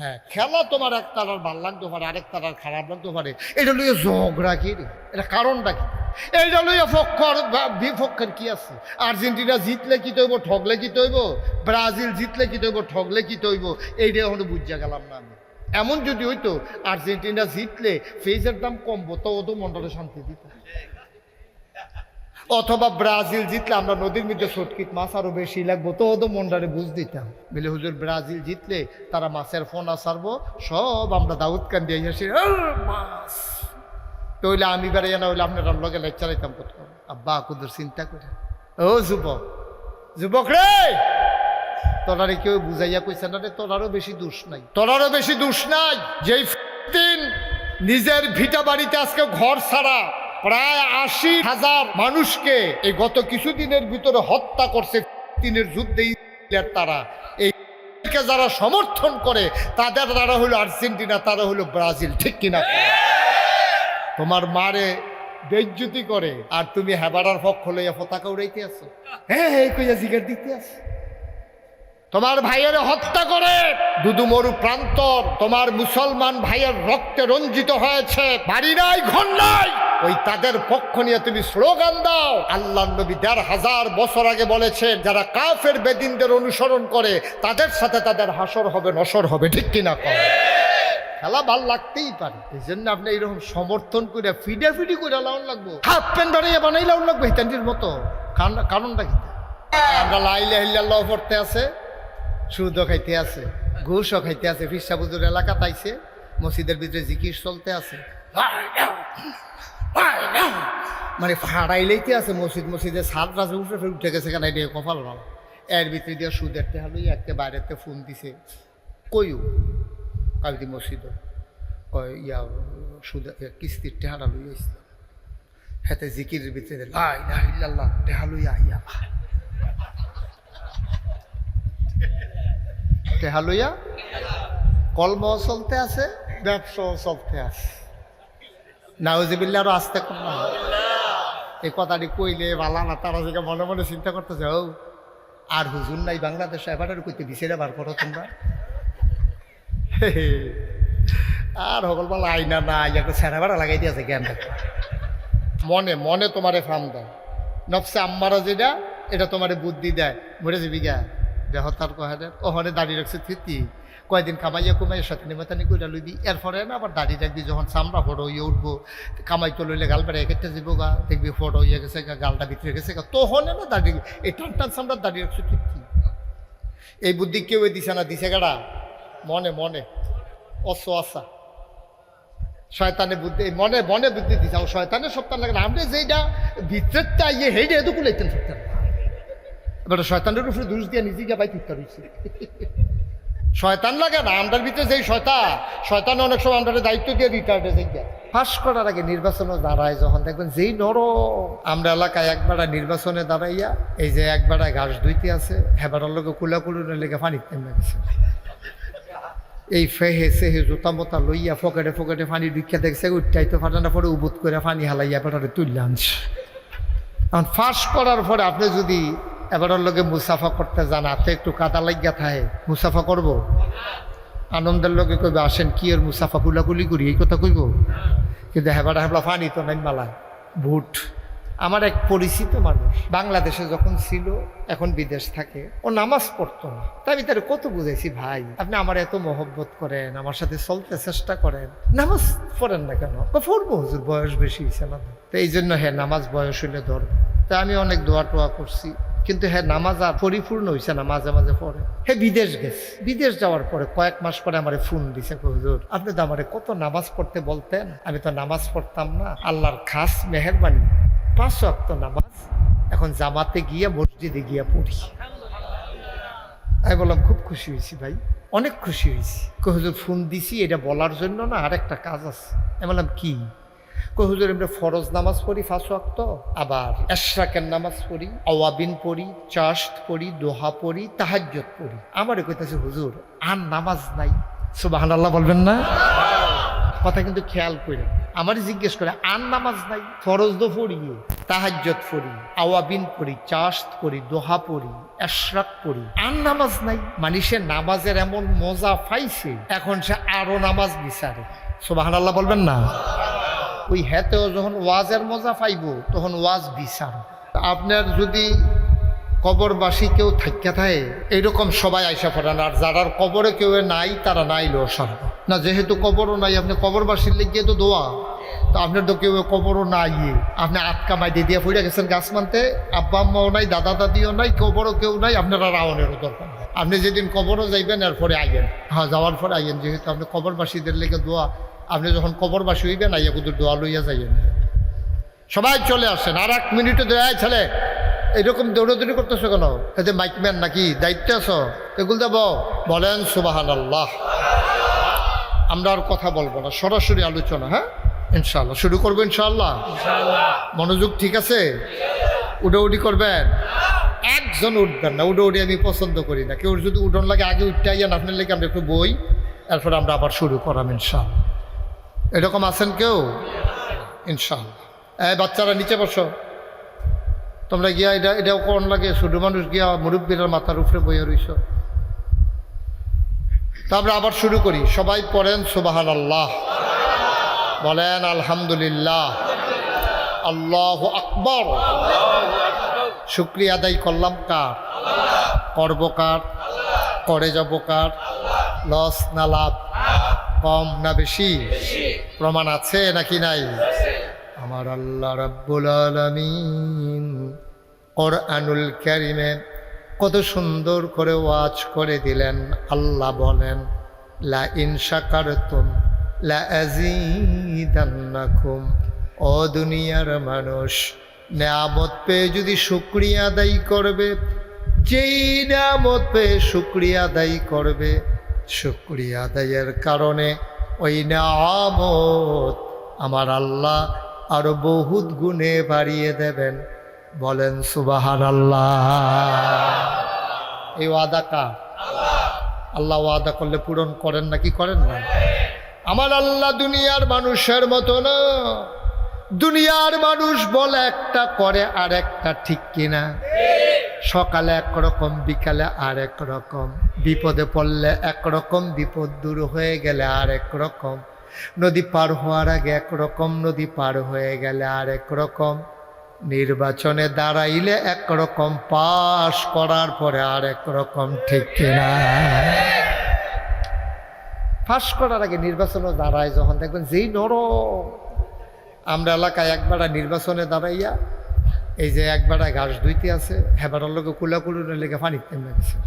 হ্যাঁ, খেলা তোমার এক তারার ভাল লাগতে পারে, আরেক তারার খারাপ লাগতে পারে, এটা লইয়া ঝগড়া কি রে? এটা কারণটা কি? এইটা লইয়া পক্ষর বিপক্ষের কি আছে? আর্জেন্টিনা জিতলে কি তৈব, ঠগলে কি তৈব? ব্রাজিল জিতলে কি তৈব, ঠগলে কি তৈব? এইটা এখন বুঝা গেলাম না আমি। এমন যদি হইতো আর্জেন্টিনা জিতলে ফেজের দাম কমবো, তো ও তো মনটারে শান্তি দিত। অথবা ব্রাজিল জিতলে আমরা নদীর মধ্যে সটকিট মাছ আরো বেশি লাগবো, তো ও তো মনটারে বুঝ দিতাম। বলে হুজুর ব্রাজিল জিতলে তারা মাছের ফোনা সারবো, সব আমরা দাউদ কান দিয়ে আসি মাছ। তো হইলে আমি বেড়াই না হইলে আপনার লগে লেকচারাইতাম কোথাও। আব্বা কুদুর চিন্তা করে, ও যুবক, যুবক রে, তোরারে কেউ বুঝাইয়া কইছে না রে, তোরারও বেশি দোষ নাই, তোরারও বেশি দোষ নাই। যেই দিন নিজের ভিটা বাড়িতে আজকে ঘর ছাড়া প্রায় ৮০,০০০ মানুষকে এই গত কিছুদিনের ভিতরে হত্যা করছে দিনের যুদ্ধে তারা, এই যারা সমর্থন করে তাদের তারা হলো আর্জেন্টিনা, তারা হলো ব্রাজিল, ঠিক কিনা? তোমার মারে বেইজ্জতি করে আর তুমি হেবাড়ার পক্ষ লইয়া পতাকা উড়াইতে আছো, হ্যাঁ এই কইয়া জিগার দিতে আছো। তোমার ভাইয়ের হত্যা করে দুদুমরু প্রান্তর তোমার মুসলমান ভাইয়ের রক্তে রঞ্জিত হয়েছে, বাড়ি নাই ঘর নাই, ওই তাদের পক্ষ নিয়ে তুমি স্লোগান দাও। আল্লাহ নবী ১৫০০ বছর আগে বলেছেন, যারা কাফের বেদিনদের অনুসরণ করে তাদের সাথে তাদের হাসর হবে, নসর হবে, ঠিক কিনা? খেলা ভাল লাগতেই পারে, এই জন্য আপনি এইরকম সমর্থন করে ফিডাফিডি করে লাউন লাগবো, হাফ প্যান্ট বানিয়ে বানাই লাউন লাগবো হিতান্ডির মতো। কারণটা কি? আমরা লা ইলাহা ইল্লাল্লাহ পড়তে আছে, সুদও খাইতে আছে, ঘুষও খাইতে আছে, ফিরসা বুজুর এলাকা তাইছে, মসজিদের ভিতরে জিকির চলতে আছে, মানে ফাড়াই লইতে আছে, মসজিদে সাত রাজে উঠে গেছে কেন, এটা কপাল ভালো। এর ভিতরে দিয়ে সুদের টেহা লই একটা বাইরেতে ফোন দিছে, কইও কালকে মসজিদ ইয়া সুদ কিস্তির টেহারা লই আসছিল, হাতে জিকিরের ভিতরে লা ইলাহা ইল্লাল্লাহ টেহা লইয়া আইয়া টেহা লইয়া কলমও চলতে আছে, ব্যবসাও চলতে আছে। নাউজুবিল্লাহ, আরো আসতে কম না। এই কথাটি কইলে ভালো না, তারা যে মনে মনে চিন্তা করতেছে, ও আর হুজুর নাই বাংলাদেশে, এবার কইতে বিচারে বার করো তোমরা। আর সকল বলা আইনা নাই, একটা ছেড়া বেড়া লাগাই দিয়েছে জ্ঞান। মনে মনে তোমারে ফার্ম দেয়, নফসে আম্মারা যেটা এটা তোমারে বুদ্ধি দেয়, মরে যাবি গা দেহ তার কহাদের ওখানে দাঁড়িয়ে রাখছে তৃতি কয়েকদিন কামাইয়া কুমাইয়ের সাথে নিমাতানি করে লইবি, এরপরে না আবার দাঁড়িয়ে রাখবি, যখন চামড়া ফটো হইয়ে উঠবো, কামাই তো লইলে গাল বেড়ে কেটে যাবো গা, দেখবি ফটো হইয়া গেছে গা, গালটা ভিতরে গেছে গা, তখন না দাঁড়িয়ে এই টান টান চামড়া দাঁড়িয়ে রাখছে তৃপ্তি। এই বুদ্ধি কেউ দিছে না, দিছে গাড়া মনে মনে অসা শয়তানে বুদ্ধি, মনে মনে বুদ্ধি দিছে, শয়তানের সপ্তাহ লাগে না। আপনি যেইটা ভিতরেরটা ইয়ে হেইটা এত কুলাইতেন সপ্তাহ, এবার শয়তানের উপরে দোষ দিয়ে নিজে গিয়ে বাই ফিরতে রয়েছে। শয়তান লাগে না আমরার ভিতরে, যেই শয়তান অনেক সময় আমরা দায়িত্ব দিয়ে রিটায়ার্ডে যাই পাস করার আগে নির্বাচনে দাঁড়ায়, যখন দেখবেন যেই আমরা এলাকায় একবারা নির্বাচনে দাঁড়াইয়া এই যে একবারা ঘাস ধুইতে আছে, হেবারের লোকে কুলাকুলুনের লেগে পানি তেমন গেছে, এই ফেহে সেহে জোতা মোতা লইয়া ফকেটে ফকেটে পানি ঢুকিয়া দেখছে, উঠাইতে ফাটানোর পরে উবুত করে পানি হালাইয়া পেটারে তুললে আনছে। এখন ফাঁস করার পরে আপনি যদি এবারের লোকে মুসাফা করতে যান, হাতে একটু কাদা লাগিয়া থাকে, মুসাফা করব? আনন্দের লোকে কইবে আসেন কি এর মুসাফা কুলাকুলি করি, এই কথা কইব? কিন্তু হেবারা হেবলা পানি তো নাই মালা ভুট। আমার এক পরিচিত মানুষ বাংলাদেশে যখন ছিল, এখন বিদেশ থাকে, ও নামাজ পড়তো না। তাই আমি তার কত বুঝাইছি, ভাই আপনি আমার এত মহব্বত করেন, আমার সাথে চলতে চেষ্টা করেন, নামাজ পড়েন না কেন? পড়বো হুজুর, বয়স বেশি হয়েছে না। তো এই জন্য হ্যাঁ নামাজ বয়স হইলে ধরবো। তা আমি অনেক দোয়া টোয়া করছি, কিন্তু হ্যাঁ নামাজ আর পরিপূর্ণ হয়েছে না, মাঝে মাঝে পড়ে। হ্যাঁ বিদেশ গেছে, বিদেশ যাওয়ার পরে কয়েক মাস পরে আমার ফোন দিছে, হুজুর আপনি তো আমার কত নামাজ পড়তে বলতেন, আমি তো নামাজ পড়তাম না, আল্লাহর খাস মেহেরবানি ৫ ওয়াক্ত নামাজ এখন জামাতে গিয়া মসজিদে গিয়া পড়ি। আমি বললাম খুব খুশি হয়েছি ভাই, অনেক খুশি হয়েছি। হুজুর ফোন দিছি এটা বলার জন্য না, আরেকটা কাজ আছে। আমি বললাম কি? হুজুর আমরা ফরজ নামাজ পড়ি ৫ ওয়াক্ত, আবার এশরাকের নামাজ পড়ি, আওয়াবিন পড়ি, চাশত পড়ি, দোহা পড়ি, তাহাজ্জুদ পড়ি। আমারে কইতাছে হুজুর আর নামাজ নাই। সুবহানাল্লাহ বলবেন না? কথা কিন্তু খেয়াল করে, আমারই জিজ্ঞেস করে আর নামাজ নাই, ফরজ তো পড়ি। তাহাজ্জুদ পড়ি, আওয়াবিন পড়ি, চাশত পড়ি, দোহা পড়ি, এশরাক পড়ি, আর নামাজ নাই। মানুষের নামাজের এমন মজা পাইছে, এখন সে আরো নামাজ বিচারে। সুবহানাল্লাহ বলবেন না? ওই হেতেও যখন ওয়াজের মজা পাইব তখন ওয়াজ বিচার। আপনার যদি কবরবাসী কেউ থাইকা থাকে, এইরকম সবাই আইসা পড়েন। আর যারার কবরে কেউ নাই তারা নাইলেও সারব না, যেহেতু কবরও নাই। আপনি কবরবাসীর লেগে তো দোয়া, তো আপনার তো কেউ কবরও নাই, আপনি আটকামাই দিয়ে ফুড়ে গেছেন গাছ মানতে। আব্বা আম্মাও নাই, দাদা দাদিও নাই, কবরও কেউ নাই, আপনারা রাওয়ানেরও দরকার নাই। আপনি যেদিন কবরও যাইবেন এরপরে আইয়েন, হ্যাঁ যাওয়ার পরে আইয়েন, যেহেতু আপনি কবরবাসীদের লেগে দোয়া। আপনি যখন কবরবাসী হইবেন আইয়া কুদুর দোয়া লইয়া যাইয়েন। সবাই চলে আসেন। আর 1 মিনিটও দেয় ছেলে এরকম দৌড়াদৌড়ি করতেছো কেন? এতে মাইকম্যান নাকি, দায়িত্ব আছো? এগুলো দেব বলেন সুবহানাল্লাহ। আমরা আর কথা বলবো না, সরাসরি আলোচনা। হ্যাঁ ইনশাআল্লাহ শুরু করবো ইনশাআল্লাহ। মনোযোগ ঠিক আছে? উডাউডি করবেন, একজন উঠবেন না। উডাউডি আমি পছন্দ করি না। কেউ যদি উঠন লাগে আগে উঠতে আইয়ান, আপনার লেগে আমরা একটু বই, এরপর আমরা আবার শুরু করাম ইনশাআল্লাহ। এরকম আছেন কেউ? ইনশাআল্লাহ। বাচ্চারা নিচে বসো। তোমরা গিয়া এটাও কোন লাগে, ছোট মানুষ গিয়া মুরব্বীর মাথার উপরে বইয়া রইছ। তা আমরা আবার শুরু করি। সবাই পড়েন সুবহানাল্লাহ, বলেন আলহামদুলিল্লাহ, আল্লাহু আকবার। শুকরিয়া আদায় করলাম কার? করব কার? করে যাব কার? লস না লাভ? কম না বেশি? প্রমাণ আছে নাকি নাই? আমার আল্লাহ রাব্বুল আলামিন কোরআনুল কারীমে কত সুন্দর করে ওয়াজ করে দিলেন। আল্লাহ বলেন লা ইন শাকারতুম লা আযীদান্নাকুম। ও দুনিয়ার মানুষ, নিয়ামত পেয়ে যদি শুকরিয়া আদায় করবে, যেই নিয়ামত পেয়ে শুকরিয়া আদায় করবে, শুকরিয়া আদায়ের কারণে ওই নিয়ামত আমার আল্লাহ আরো বহুত গুণে বাড়িয়ে দেবেন। বলেন সুবহানাল্লাহ। এই ওয়াদা কার? আল্লাহ ওয়াদা করলে পূরণ করেন নাকি করেন না? আমার আল্লাহ দুনিয়ার মানুষের মতো না। দুনিয়ার মানুষ বলে একটা, করে আর একটা, ঠিক কিনা? সকালে একরকম, বিকালে আর এক রকম। বিপদে পড়লে একরকম, বিপদ দূর হয়ে গেলে আর এক রকম। নদী পার হওয়ার আগে একরকম, নদী পার হয়ে গেলে আর এক রকম। নির্বাচনে দাঁড়াইলে একরকম, পাশ করার পরে আর এক রকম, ঠিক কিনা? পাশ করার আগে নির্বাচনে দাঁড়ায় যখন দেখবেন যেই নরম। আমরা এলাকায় একবারা নির্বাচনে দাঁড়াইয়া এই যে একবারা ঘাস ধুইতে আছে, হেবারের লোকে কুলাকুলুনের লেগে পানি তেমন গেছে।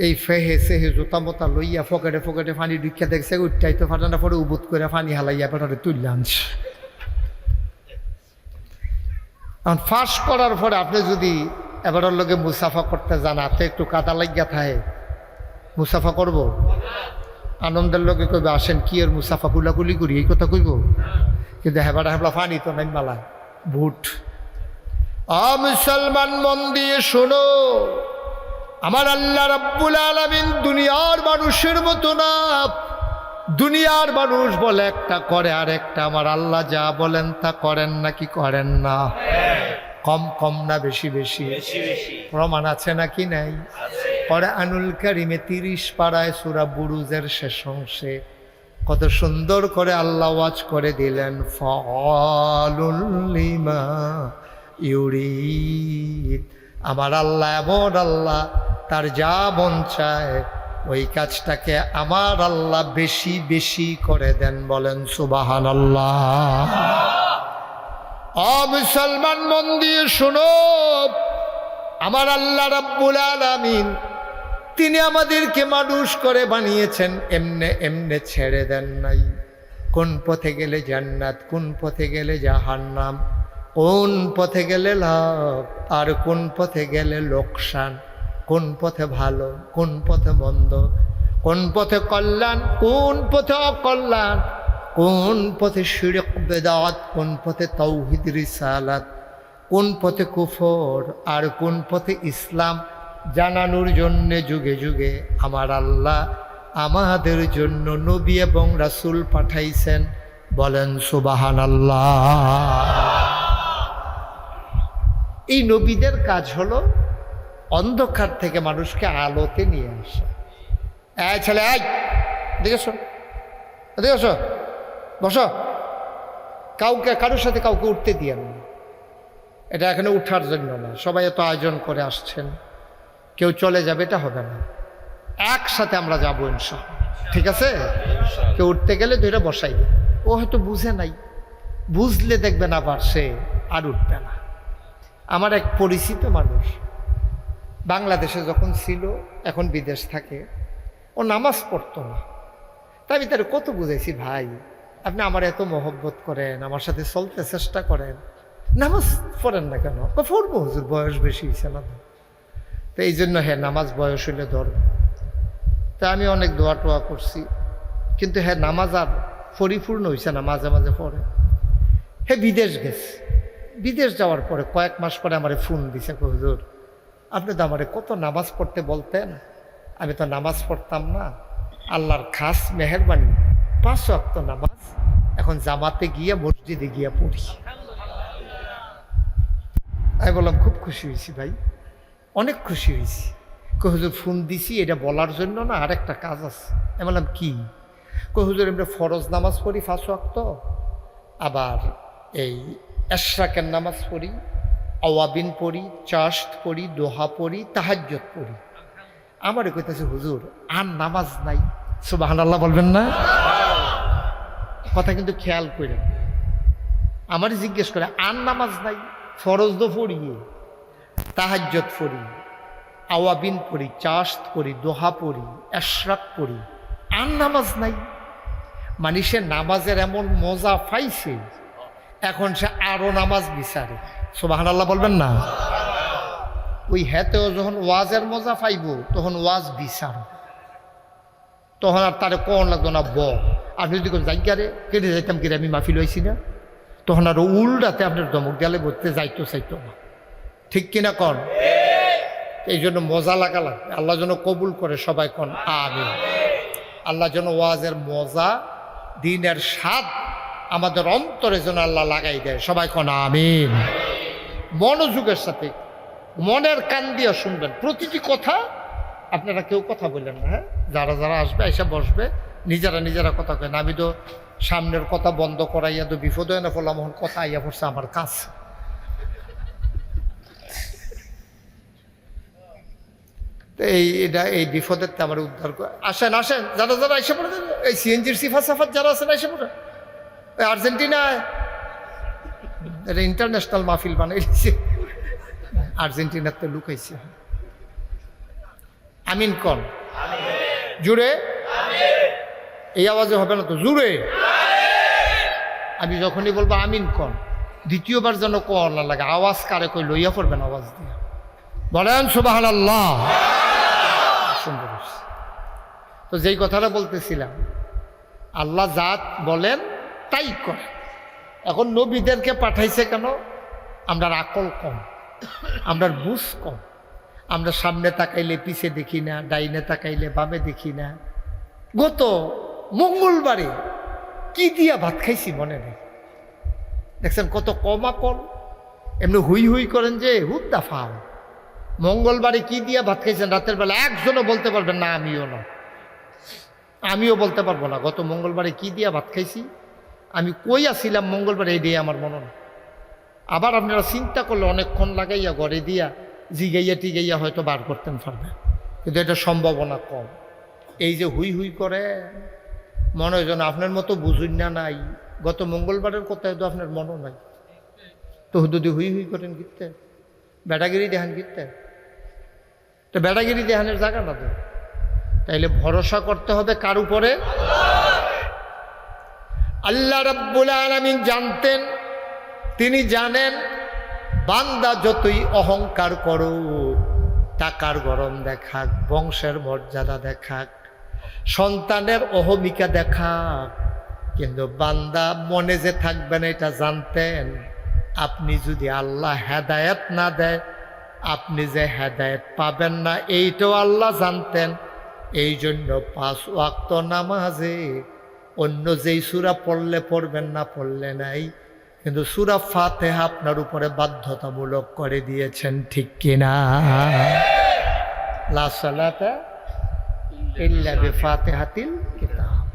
এই ফেহে সেহে জোতা মোতা লইয়া ফকেটে ফকেটে পানি ঢুকিয়া দেখছে, উঠাইতে ফাটানা পরে উবুত করে পানি হালাইয়া পেটারে তুললে আনছে। এখন ফাঁস করার পরে আপনি যদি এবারের লোকে মুসাফা করতে যান, হাতে একটু কাদা লাগিয়া থাকে, মুসাফা করব? আনন্দের লোকে কইবে আসেন কি এর মুসাফা কুলাকুলি করি, এই কথা কইব। কিন্তু হেবারা হেবলা পানি তো নাই মালা ভুট। মুসলমান মন দিয়ে শোনো, আমার আল্লাহ রাব্বুল আলামিন দুনিয়ার মানুষের মতো না। দুনিয়ার মানুষ বলে একটা, করে আর একটা। আমার আল্লাহ যা বলেন তা করেন নাকি করেন না? কম কম না বেশি বেশি? প্রমাণ আছে নাকি নাই? কোরআনুল কারীমে 30 পারায় সূরা বুরুজের শেষ অংশে কত সুন্দর করে আল্লাহ ওয়াজ করে দিলেন, ফাআলুল লিমা ইউরিদ। আমার আল্লাহ এমন আল্লাহ, তার যা মন চায় ওই কাজটাকে আমার আল্লাহ বেশি বেশি করে দেন। বলেন সুবহানাল্লাহ। মুসলমান মন দিয়ে শোনো, আমার আল্লাহ রাব্বুল আলামিন তিনি আমাদেরকে মানুষ করে বানিয়েছেন, এমনে এমনে ছেড়ে দেন নাই। কোন পথে গেলে জান্নাত, কোন পথে গেলে জাহান্নাম, কোন পথে গেলে লাভ আর কোন পথে গেলে লোকসান, কোন পথে ভালো কোন পথে মন্দ, কোন পথে কল্যাণ কোন পথে অকল্যাণ, কোন পথে শিরক বেদাত, কোন পথে তাওহীদ রিসালাত, কোন পথে কুফর আর কোন পথে ইসলাম জানানোর জন্যে যুগে যুগে আমার আল্লাহ আমাদের জন্য নবী এবং রাসূল পাঠাইছেন। বলেন সুবহানাল্লাহ। এই নবীদের কাজ হলো অন্ধকার থেকে মানুষকে আলোতে নিয়ে আসা। ছেলে আয় দেখে এসো, দেখে এসো, বসো। কারোর সাথে কাউকে উঠতে দিয়ে না, এটা এখানে উঠার জন্য না। সবাই এত আয়োজন করে আসছেন, কেউ চলে যাবে এটা হবে না, একসাথে আমরা যাবো ইনশাআল্লাহ, ঠিক আছে? কেউ উঠতে গেলে ধরে বসাই দেবে। ও হয়তো বুঝে নাই, বুঝলে দেখবেন আবার সে আর উঠবে না। আমার এক পরিচিত মানুষ বাংলাদেশে যখন ছিল, এখন বিদেশ থাকে, ও নামাজ পড়তো না। তাই আমি তার কত বুঝাইছি, ভাই আপনি আমার এত মহব্বত করেন, আমার সাথে চলতে চেষ্টা করেন, নামাজ পড়েন না কেন? পড়বো হুজুর, বয়স বেশি হয়েছে না। তো এই জন্য হ্যাঁ নামাজ বয়স হইলে ধরব। তা আমি অনেক দোয়া টোয়া করছি, কিন্তু হ্যাঁ নামাজ আর পরিপূর্ণ হয়েছে না, মাঝে মাঝে পড়ে। হ্যাঁ বিদেশ গেছে, বিদেশ যাওয়ার পরে কয়েক মাস পরে আমারে ফোন দিছে, হুজুর আপনি তো আমারে কত নামাজ পড়তে বলতেন, আমি তো নামাজ পড়তাম না, আল্লাহর খাস মেহেরবানি 5 ওয়াক্ত নামাজ এখন জামাতে গিয়ে মসজিদে গিয়ে পড়ি। আমি বললাম খুব খুশি হয়েছি ভাই, অনেক খুশি হয়েছি। হুজুর ফোন দিছি এটা বলার জন্য না, আরেকটা কাজ আছে। আমি বললাম কি? হুজুর আমরা ফরজ নামাজ পড়ি 5 ওয়াক্ত, আবার এই এশরাকের নামাজ পড়ি, আওয়াবিন পড়ি, চাশত পড়ি, দোহা পড়ি, তাহাজ্জুদ পড়ি। আমারে কইতেছে হুজুর আর নামাজ নাই। সুবহানাল্লাহ বলবেন না? কথা কিন্তু খেয়াল করে। আমারে জিজ্ঞেস করে আর নামাজ নাই? ফরজ তো পড়ি, তাহাজ্জুদ পড়ি, আওয়াবিন পড়ি, চাশত পড়ি, দোহা পড়ি, এশরাক পড়ি, আর নামাজ নাই? মানে সে নামাজের এমন মজা পাইছে, এখন সে আরো নামাজ বিচারে। সুবহানাল্লাহ বলবেন না? ওই হেতেও যখন ওয়াজের মজা পাইব তখন ওয়াজ বিচার, তখন আর তারে কোন লাগতো না আপনি যদি কোন জায়গারে কেটে যাইতাম কিরে আমি মাহফিল হয়েছি না, তখন আর উল্টাতে আপনার ধমক দেয়ালে বলতে যাইতো চাইতো না, ঠিক কিনা কন? এই জন্য মজা লাগা লাগবে। আল্লাহ যেন কবুল করে, সবাই কন আমিন। আল্লাহ যেন ওয়াজের মজা, দিনের স্বাদ আমাদের অন্তরে যেন আল্লাহ লাগাই দেয়, সবাই কন আমিন। মনোযোগের সাথে মনের কান দিয়ে শুনবেন প্রতিটি কথা। আপনারা কেউ কথা বললেন না, হ্যাঁ? যারা যারা আসবে এসে বসবে, নিজেরা নিজেরা কথা কেন। আমি তো সামনের কথা বন্ধ করাইয়া তো বিপদ হয় না, বললাম এখন কথা আইয়া পড়ছে আমার কাছে। এই বিপদের তো আমার উদ্ধার করে। আসেন আসেন, যারা যারা এসে পড়ে, এই সিএনজির সিফা সাফাত যারা আছেন এসে পড়ে। ওই আর্জেন্টিনায় এটা ইন্টারন্যাশনাল মাহফিল বানাইছে, আর্জেন্টিনার তো লুকাইছে। আমিন কন জুড়ে, এই আওয়াজে হবে না তো, জুড়ে। আমি যখনই বলবো আমিন কন, দ্বিতীয়বার যেন কন না লাগে, আওয়াজ কারে কই লইয়া পড়বেন, আওয়াজ দিয়ে বলেন সুবহানাল্লাহ। সুন্দর। তো যেই কথাটা বলতেছিলাম, আল্লাহ জাত বলেন তাই করে। এখন নবীদেরকে পাঠাইছে কেন? আমরা আকল কম, আমরা বুঝ কম, আমরা সামনে তাকাইলে পিছে দেখি না, ডাইনে তাকাইলে বামে দেখি না। গত মঙ্গলবারে কি দিয়া ভাত খাইছি মনে নেই, দেখছেন কত কম আকল। এমনি হুই হুই করেন যে হুদ্দা ফাও। মঙ্গলবারে কি দিয়া ভাত খাইছেন রাতের বেলা একজনও বলতে পারবেন না, আমিও বলতে পারবো না গত মঙ্গলবারে কি দিয়া ভাত খাইছি। আমি কই আসছিলাম মঙ্গলবারে, এই দিয়ে আমার মনে না। আবার আপনারা চিন্তা করলে অনেকক্ষণ লাগাইয়া ঘরে দিয়া জিগাইয়া টিগাইয়া হয়তো বার করতেন পারবেন, কিন্তু এটা সম্ভাবনা কম। এই যে হুই হুই করে মনে হয় যেন আপনার মতো বুঝুন না নাই, গত মঙ্গলবারের কোথায় তো আপনার মনও নাই, তো যদি হুই হুই করেন গিরতে বেড়াগিরি দেখান গিরতে, তো বেড়াগিরি দেখানের জায়গা না তো। তাইলে ভরসা করতে হবে কার উপরে? আল্লাহ রাব্বুল আলামিন জানতেন, তিনি জানেন বান্দা যতই অহংকার করো, টাকার গরম দেখাক, বংশের মর্যাদা দেখাক, সন্তানের অহমিকা দেখাক, কিন্তু বান্দা মনে যে থাকবেন এটা জানতেন, আপনি যদি আল্লাহ হেদায়েত না দেয় আপনি যে হেদায়েত পাবেন না, এইটাও আল্লাহ জানতেন। এই জন্য 5 ওয়াক্ত নামাজে অন্য যেই সূরা পড়লে পড়বেন না, পড়লে নাই, কিন্তু সূরা ফাতিহা আপনার উপরে বাধ্যতামূলক করে দিয়েছেন, ঠিক কিনা? লা সালাতা ইল্লা বিফাতিহাতিল কিতাব,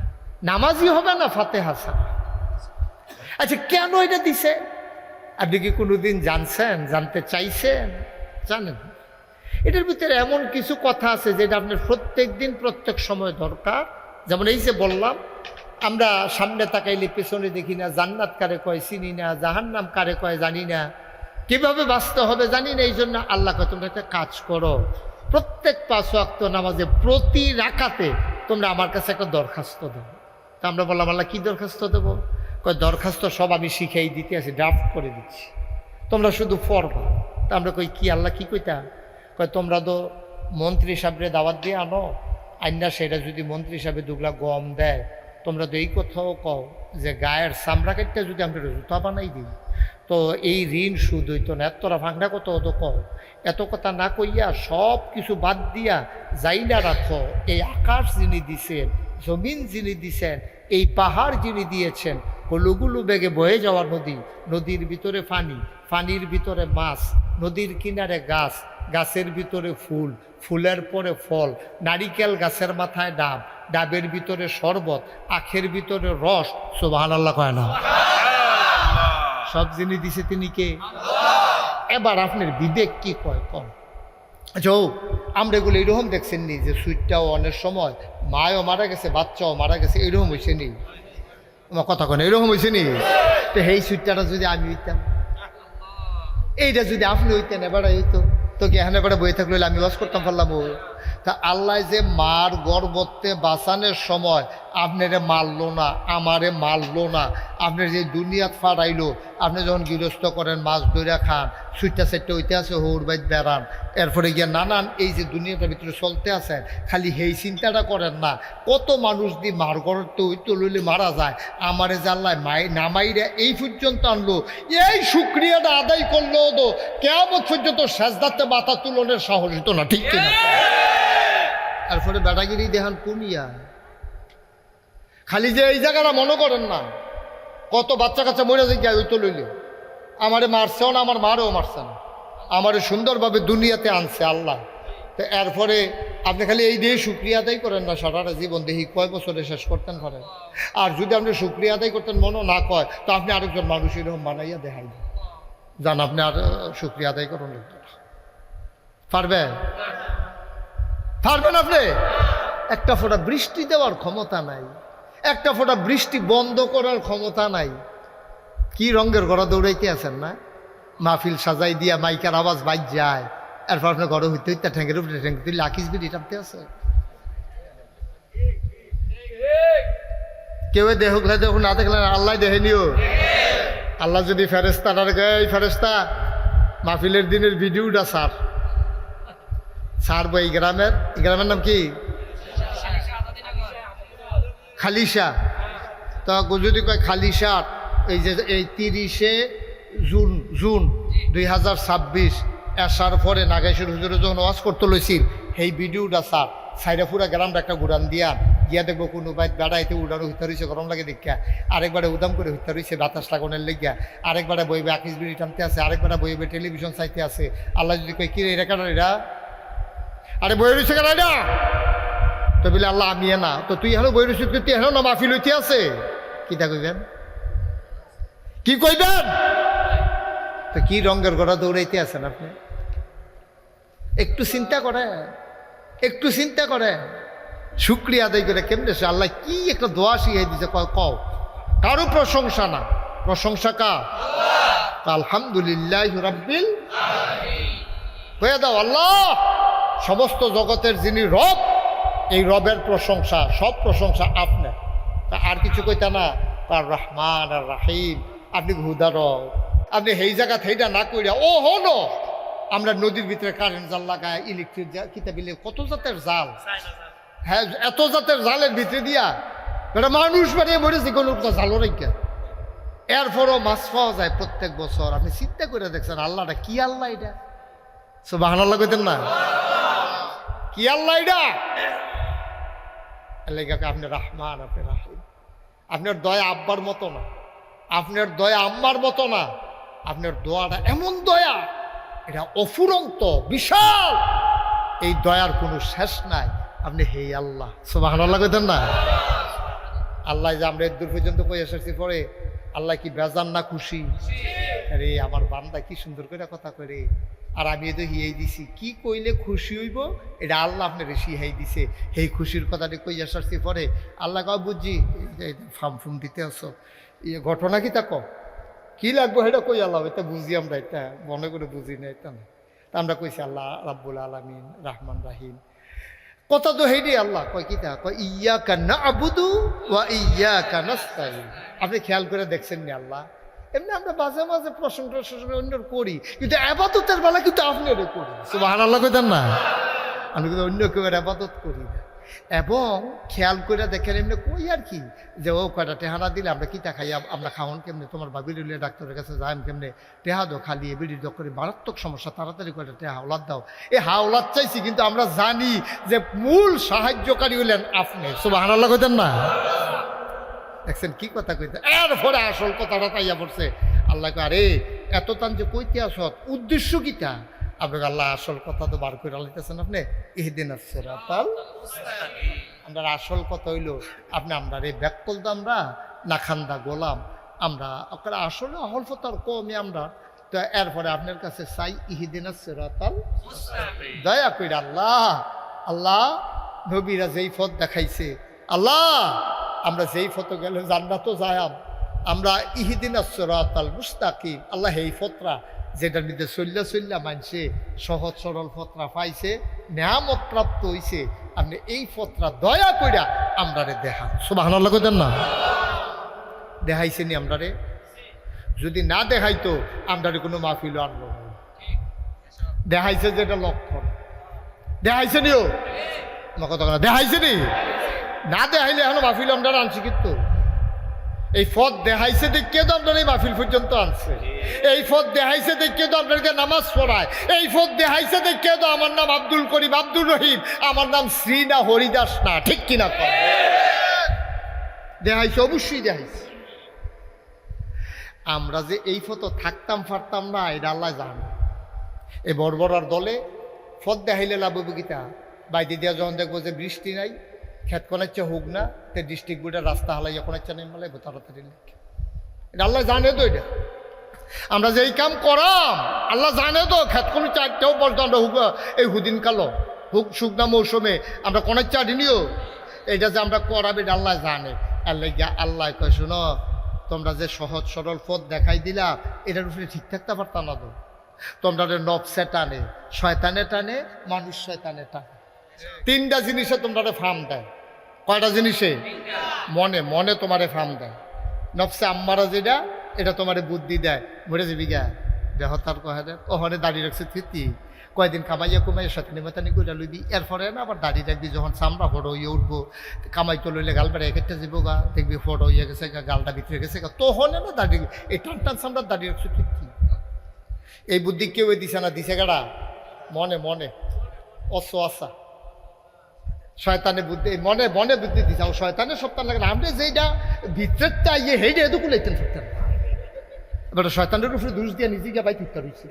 নামাজই হবে না ফাতিহা ছাড়া। আচ্ছা, কেন এটা দিছে? আপনি কি কোনোদিন জানতে চাইছেন? জানেন? এটার ভিতরে এমন কিছু কথা আছে যেটা আপনার প্রত্যেক দিন প্রত্যেক সময় দরকার। যেমন এই যে বললাম, আমরা সামনে তাকাইলে পেছনে দেখি না, জান্নাত কারে কয় চিনি না, জাহান্নাম কারে কয় জানি না, কিভাবে বাঁচতে হবে জানি না। এই জন্য আল্লাহ কয় তোমরা একটা কাজ করো, প্রত্যেক 5 ওয়াক্ত নামাজে প্রতি রাকাতে তোমরা আমার কাছে একটা দরখাস্ত দেবো। তা আমরা বললাম আল্লাহ কি দরখাস্ত দেবো? কয় দরখাস্ত সব আমি শিখাই দিতে আছি, ড্রাফট করে দিচ্ছি, তোমরা শুধু পড়বা। তা আমরা কই কি আল্লাহ কি কইতা? কয় তোমরা তো মন্ত্রী সাহেবরে দাওয়াত দিয়ে আনো, আইনা সেটা যদি মন্ত্রী সাহেবে 2 গ্লাস গম দেয়, তোমরা তো এই কথাও কও যে গায়ের চামড়া কেটে যদি আমরা জুতা বানাই দিই তো এই ঋণ সুদ হইতো না, এতটা ভাঙনা কত তো কও। এত কথা না কইয়া সব কিছু বাদ দিয়া যাইনা রাখো, এই আকাশ যিনি দিছেন, জমিন যিনি দিছেন, এই পাহাড় যিনি দিয়েছেন, হলুগুলু বেগে বয়ে যাওয়া নদী, নদীর ভিতরে পানি, পানির ভিতরে মাছ, নদীর কিনারে গাছ, গাছের ভিতরে ফুল, ফুলের পরে ফল, নারিকেল গাছের মাথায় ডাব, ডাবের ভিতরে শরবত, আখের ভিতরে রস, সুবহানাল্লাহ কয় না? সব যিনি দিছে তিনি কে? এবার আপনার বিবেক কি কয় কম? আচ্ছা, আমরা এগুলো এরকম দেখছেন নি যে সুইটটাও অনেক সময় মায়ও মারা গেছে, বাচ্চাও মারা গেছে, এরকম হয়েছে নি? আমার কথা কেন এরকম হয়েছে নি? তো এই সুইটটা যদি আমি হইতাম, এইটা যদি আপনি হইতেন, এবারে হইতো তো কি এখানে এবারে বই থাকলে আমি ওয়াজ করতাম পারলাম? তা আল্লাহ যে মার গর্ভতে বাঁচানোর সময় আপনারে মারলো না, আমারে মারলো না, আপনার যে দুনিয়াত ফাড়াইলো, আপনি যখন গৃহস্থ করেন, মাছ ধরে খান, সুইটটা সেটটা হইতে আছে, হৌর বাইত বেড়ান, এরপরে গিয়ে নানান এই যে দুনিয়াটার ভিতরে চলতে আছেন, খালি এই চিন্তাটা করেন না কত মানুষ দিয়ে মার গড়তে হইতে লইলে মারা যায়, আমারে যে আল্লাহ নামাইরা এই পর্যন্ত আনলো, এই শুক্রিয়াটা আদায় করলো তো কেমন পর্যন্ত সেজদাতে মাথা তুলনের সাহস হতো না, ঠিক কিনা? তারপরে বেটাগিরি দেখান কুমিয়া, খালি যে এই জায়গাটা মনে করেন না কত বাচ্চা কাচ্চা মরে যায় ওই তো লইলে, আমারে মারছেও না, আমার মারও মারছে না, আমারে সুন্দরভাবে দুনিয়াতে আনছে আল্লাহ। তো এরপরে আপনি খালি এই দিয়ে শুক্রিয়া আদায় করেন না সারাটা জীবন, দেখি কয় বছরে শেষ করতেন পারেন। আর যদি আপনি শুক্রিয়া আদায় করতেন মনও না কয়, তো আপনি আরেকজন মানুষ এরকম বানাইয়া দেখাই যান, আপনি আর শুক্রিয়া আদায় করুন। পারবেন? পারবেন আপনি? একটা ফোঁটা বৃষ্টি দেওয়ার ক্ষমতা নাই, একটা ফোঁটা বৃষ্টি বন্ধ করার ক্ষমতা নাই। কি রঙের ঘরে দৌড়াইতে আছেন না? মাহফিল সাজাই দিয়া মাইকার আওয়াজ বাইক যায়, এরপর আপনার ঘরে হইতে হইতে ঠ্যাঙ্গের উপরে ঠ্যাঙ্গে তুই লাখিস বিড়ি টানতে আছে। কেউ দেখুক না দেখুক, না দেখলেন আল্লাহ দেখে নিও। আল্লাহ যদি ফেরেস্তা এই ফেরেস্তা মাহফিলের দিনের ভিডিওটা সার বই গ্রামের নাম কি? খালিশা। তা যদি কয় খালিশা, এই যে এই 30শে জুন 2026 আসার পরে নাগেশ্বর হুজুরে যখন ওয়াজ করতে লইছিল, সেই ভিডিওটা সাইডে পুরা গ্রামটা একটা ঘুরান দিয়া গিয়া দেখবো কোনো বাইত বেড়াইতে উড়ানো হইতে রয়েছে, গরম লাগে দেখা, আরেকবারে উদাম করে হইতে রয়েছে বাতাস লাগানোর লেগিয়া, আরেকবারে বইবে আকিস বিড়ি টানতে আছে, আরেকবারে বইবে টেলিভিশন চাইতে আছে। আল্লাহ যদি কই কি রে এরা কেন এরা, আরে বই রয়েছে কেন এটা, তো বলে আল্লাহ আমি না, তো তুই এখনো বই রয়েছিস, তুই এখনো না মাহফিল হইতে আছে, কিটা কইবেন? কি কইবেন? তো কি রঙের গড়া দৌড়াইতে আছেন আপনি? একটু চিন্তা করে, একটু চিন্তা করে, শুক্রিয়া আদায় করে কেমনে আল্লাহ কি একটা দোয়া শিখাই দিছে, কও কারো প্রশংসা না, প্রশংসা কার? আলহামদুলিল্লাহ রাব্বিল আলামিন। হয়ে দাও আল্লাহ সমস্ত জগতের যিনি রব, এই রবের প্রশংসা, সব প্রশংসা আপনার। তা আর কিছু কইতা না, আর রহমান আর রাহিম, আপনি হুদার, আপনি সেই জায়গা সেইটা না কইরা ও হলো আমরা নদীর ভিতরে কারেন্ট জাল লাগায়, ইলেকট্রিক কিতাবিলে কত জাতের জাল, হ্যাঁ এত জাতের জালের ভিতরে দিয়া এটা মানুষ বানিয়ে মরেছে, কোনো জালও রেখে, এরপরও মাছ পাওয়া যায় প্রত্যেক বছর। আপনি চিন্তা করে দেখছেন আল্লাহটা কি আল্লাহ এটা? সুবহানাল্লাহ কইতেন না? কি আল্লাহ এটা? আপনি রহমান, আপনি রাহিম, আপনার দয়া আব্বার মতো না, আপনার দয়া আম্মার মতো না, আপনার দোয়াটা এমন দয়া, এটা অফুরন্ত বিশাল, এই দয়ার কোনো শেষ নাই। আপনি হে আল্লাহ, সুবহানাল্লাহ কইতেন না? আল্লাহ যে আমরা দূর পর্যন্ত কই এসেছি পরে, আল্লাহ কি বেজান না খুশি? আরে আমার বান্দা কি সুন্দর করে কথা করে, আর আমি তো হিয়াই দিছি, কি কইলে খুশি হইব এটা আল্লাহ আপনার শিহাই দিছে। এই খুশির কথাটি কই এসেছি পরে আল্লাহ কয় বুঝছি ফার্ম ফুম দিতে আসো, ঘটনা কি তা কি লাগবো এটা কই আল্লাহ, এটা বুঝি আমরা, এটা মনে করে বুঝি না, এটা না। তা আমরা কইছি আল্লাহ রাব্বুল আলামিন রহমান রাহিম, কথা তো হেডি আল্লাহ কয় কি তা কয় ইয়াকা না'বুদু ওয়া ইয়াকা নাস্তাইন। আপনি খেয়াল করে দেখছেন নি আল্লাহ, এমনি আমরা মাঝে মাঝে প্রশংসা অন্যর করি, কিন্তু আবাদতের বেলা কিন্তু আপনি ওটা করি। সুবহানাল্লাহ কইতেন না? আমি কিন্তু অন্য কেউ আবাদত করি না। এবং খেয়াল করে দেখেন এমনি কই আর কি, যে ও কয়টা টেহারা দিলে আমরা কিতা খাই, আমরা খাওয়ান কেমনে, তোমার বাবির উলিয়া ডাক্তারের কাছে যাই কেমনে, টেহা দো খালি বিড়ির করে মারাত্মক সমস্যা, তাড়াতাড়ি কয়টা টেহা হাওলাদ দাও। এই হাওলাদ চাইছি, কিন্তু আমরা জানি যে মূল সাহায্যকারী হইলেন আপনি। সুবহানাল্লাহ কইতেন না? দেখছেন কি কথা কইতে, এরপরে আসল কথাটা তাইয়া পড়ছে। আল্লাহ কয় আরে এত টান যে কইতে আসত, উদ্দেশ্য কিটা? আপনাকে আল্লাহ আসল কথা তো বার করে আলাইতেছেন আপনি, ইহদিনাস সিরাতাল মুস্তাকিম। আমরা আসল কথা হইল আপনি আমরা রে ব্যাকল দা আমরা না খান্দা গোলাম, আমরা আপনার আসলে অহল ফতর কমই আমরা। তো এরপরে আপনার কাছে চাই ইহদিনাস সিরাতাল মুস্তাকিম, দয়া করে আল্লাহ, আল্লাহ নবীরা যেই পথ দেখাইছে, আল্লাহ আমরা যেই পথে গেলে জান্নাতও যায়াম, আমরা ইহদিনাস সিরাতাল মুস্তাকিম, আল্লাহ এই ফতরা যেটার মধ্যে চল্লা মানছে সহজ সরল ফতরা পাইছে, নেয়ামত প্রাপ্ত হইছে, আপনি এই ফতরা দয়া কইরা আমরারে দেখান। সুবহানাল্লাহ কইতেন না? দেখাইছেনি আমরারে? যদি না দেখাইতো আমরারে কোনো মাহফিলও আনলো না। দেখাইছে যেটা লক্ষণ, দেখাইছে নিও আমার কথা দেখাইছে নি, না দেখাইলে এখনো মাহফিল আমরা আনছি, কিন্তু এই পথ দেখাইছে দেখে তো আপনার এই মাহফিল পর্যন্ত আনছে, এই পথ দেখাইছে দেখে তো আপনাকে নামাজ পড়ায়, এই পথ দেখাইছে দেখে তো আমার নাম আব্দুল করিম আব্দুর রহিম, আমার নাম শ্রী না হরিদাস না, ঠিক কিনা? দেখাইছে, অবশ্যই দেখাইছে। আমরা যে এই ফটো থাকতাম পারতাম না এটা আল্লাহ জানে। এই বর্বরার দলে পথ দেখাইলে লাভ হবে গীতা বাইদি দিয়া যখন দেখবো যে বৃষ্টি নাই, খেত কোনাচ্ছে হোক না, তো ডিস্ট্রিক্ট বোর্ডের রাস্তা হালাইয়া কোনাচ্ছে নেই মালাই তাড়াতাড়ি লেখে, এটা আল্লাহ জানে তো। এটা আমরা যে এই কাম করাম আল্লাহ জানে তো, খেত কোনো চারটেও বলতো আমরা হুক এই হুদিন কালো হুক শুকনা মৌসুমে আমরা কোনাচ্ছে আনিও, এটা যে আমরা করাবে এটা আল্লাহ জানে। আল্লাহ গিয়া আল্লাহ কয় শোনো, তোমরা যে সহজ সরল পথ দেখাই দিলা এটার উপরে ঠিক থাকতে পারতাম না তো, তোমরা নফসে টানে, শয়তানে টানে, মানুষ শয়তানে টানে, তিনটা জিনিসে তোমরা ফার্ম দেয়। কয়টা জিনিসে? মনে, মনে তোমারে ফার্ম দেয়। নফসে আম্মারা যেটা এটা তোমারে বুদ্ধি দেয়, মরে যাবি গা দেহ তার কহে দেয়, ওখানে দাঁড়িয়ে রাখছে তৃতি কয়দিন কামাইয়া কুমাইয়া শয়তানি মেতানি করে লইবি, এরপরে না আবার দাঁড়িয়ে রাখবি, যখন চামড়া ফটো হইয়ে উঠবো কামাই তো লইলে গাল বেড়ে একটা যাবো গা, দেখবি ফটো হইয়া গেছে গা, গালটা ভিতরে গেছে গা, তখন না দাঁড়িয়ে এই টান টান চামড়া দাঁড়িয়ে রাখছে তৃপ্তি। এই বুদ্ধি কেউ দিছে না, দিছে গাড়া মনে মনে অসা শয়তানে বুদ্ধি, মনে মনে বুদ্ধি দিছে। শয়তানের সপ্তাহ লাগে না, আমরা যেটা ভিতরেরটা ইয়ে হেঁটে এদুকু লাইতেন সপ্তাহ, এবার শয়তানের উপরে দোষ দিয়ে নিজে গিয়ে বাইক উত্তর হয়েছে।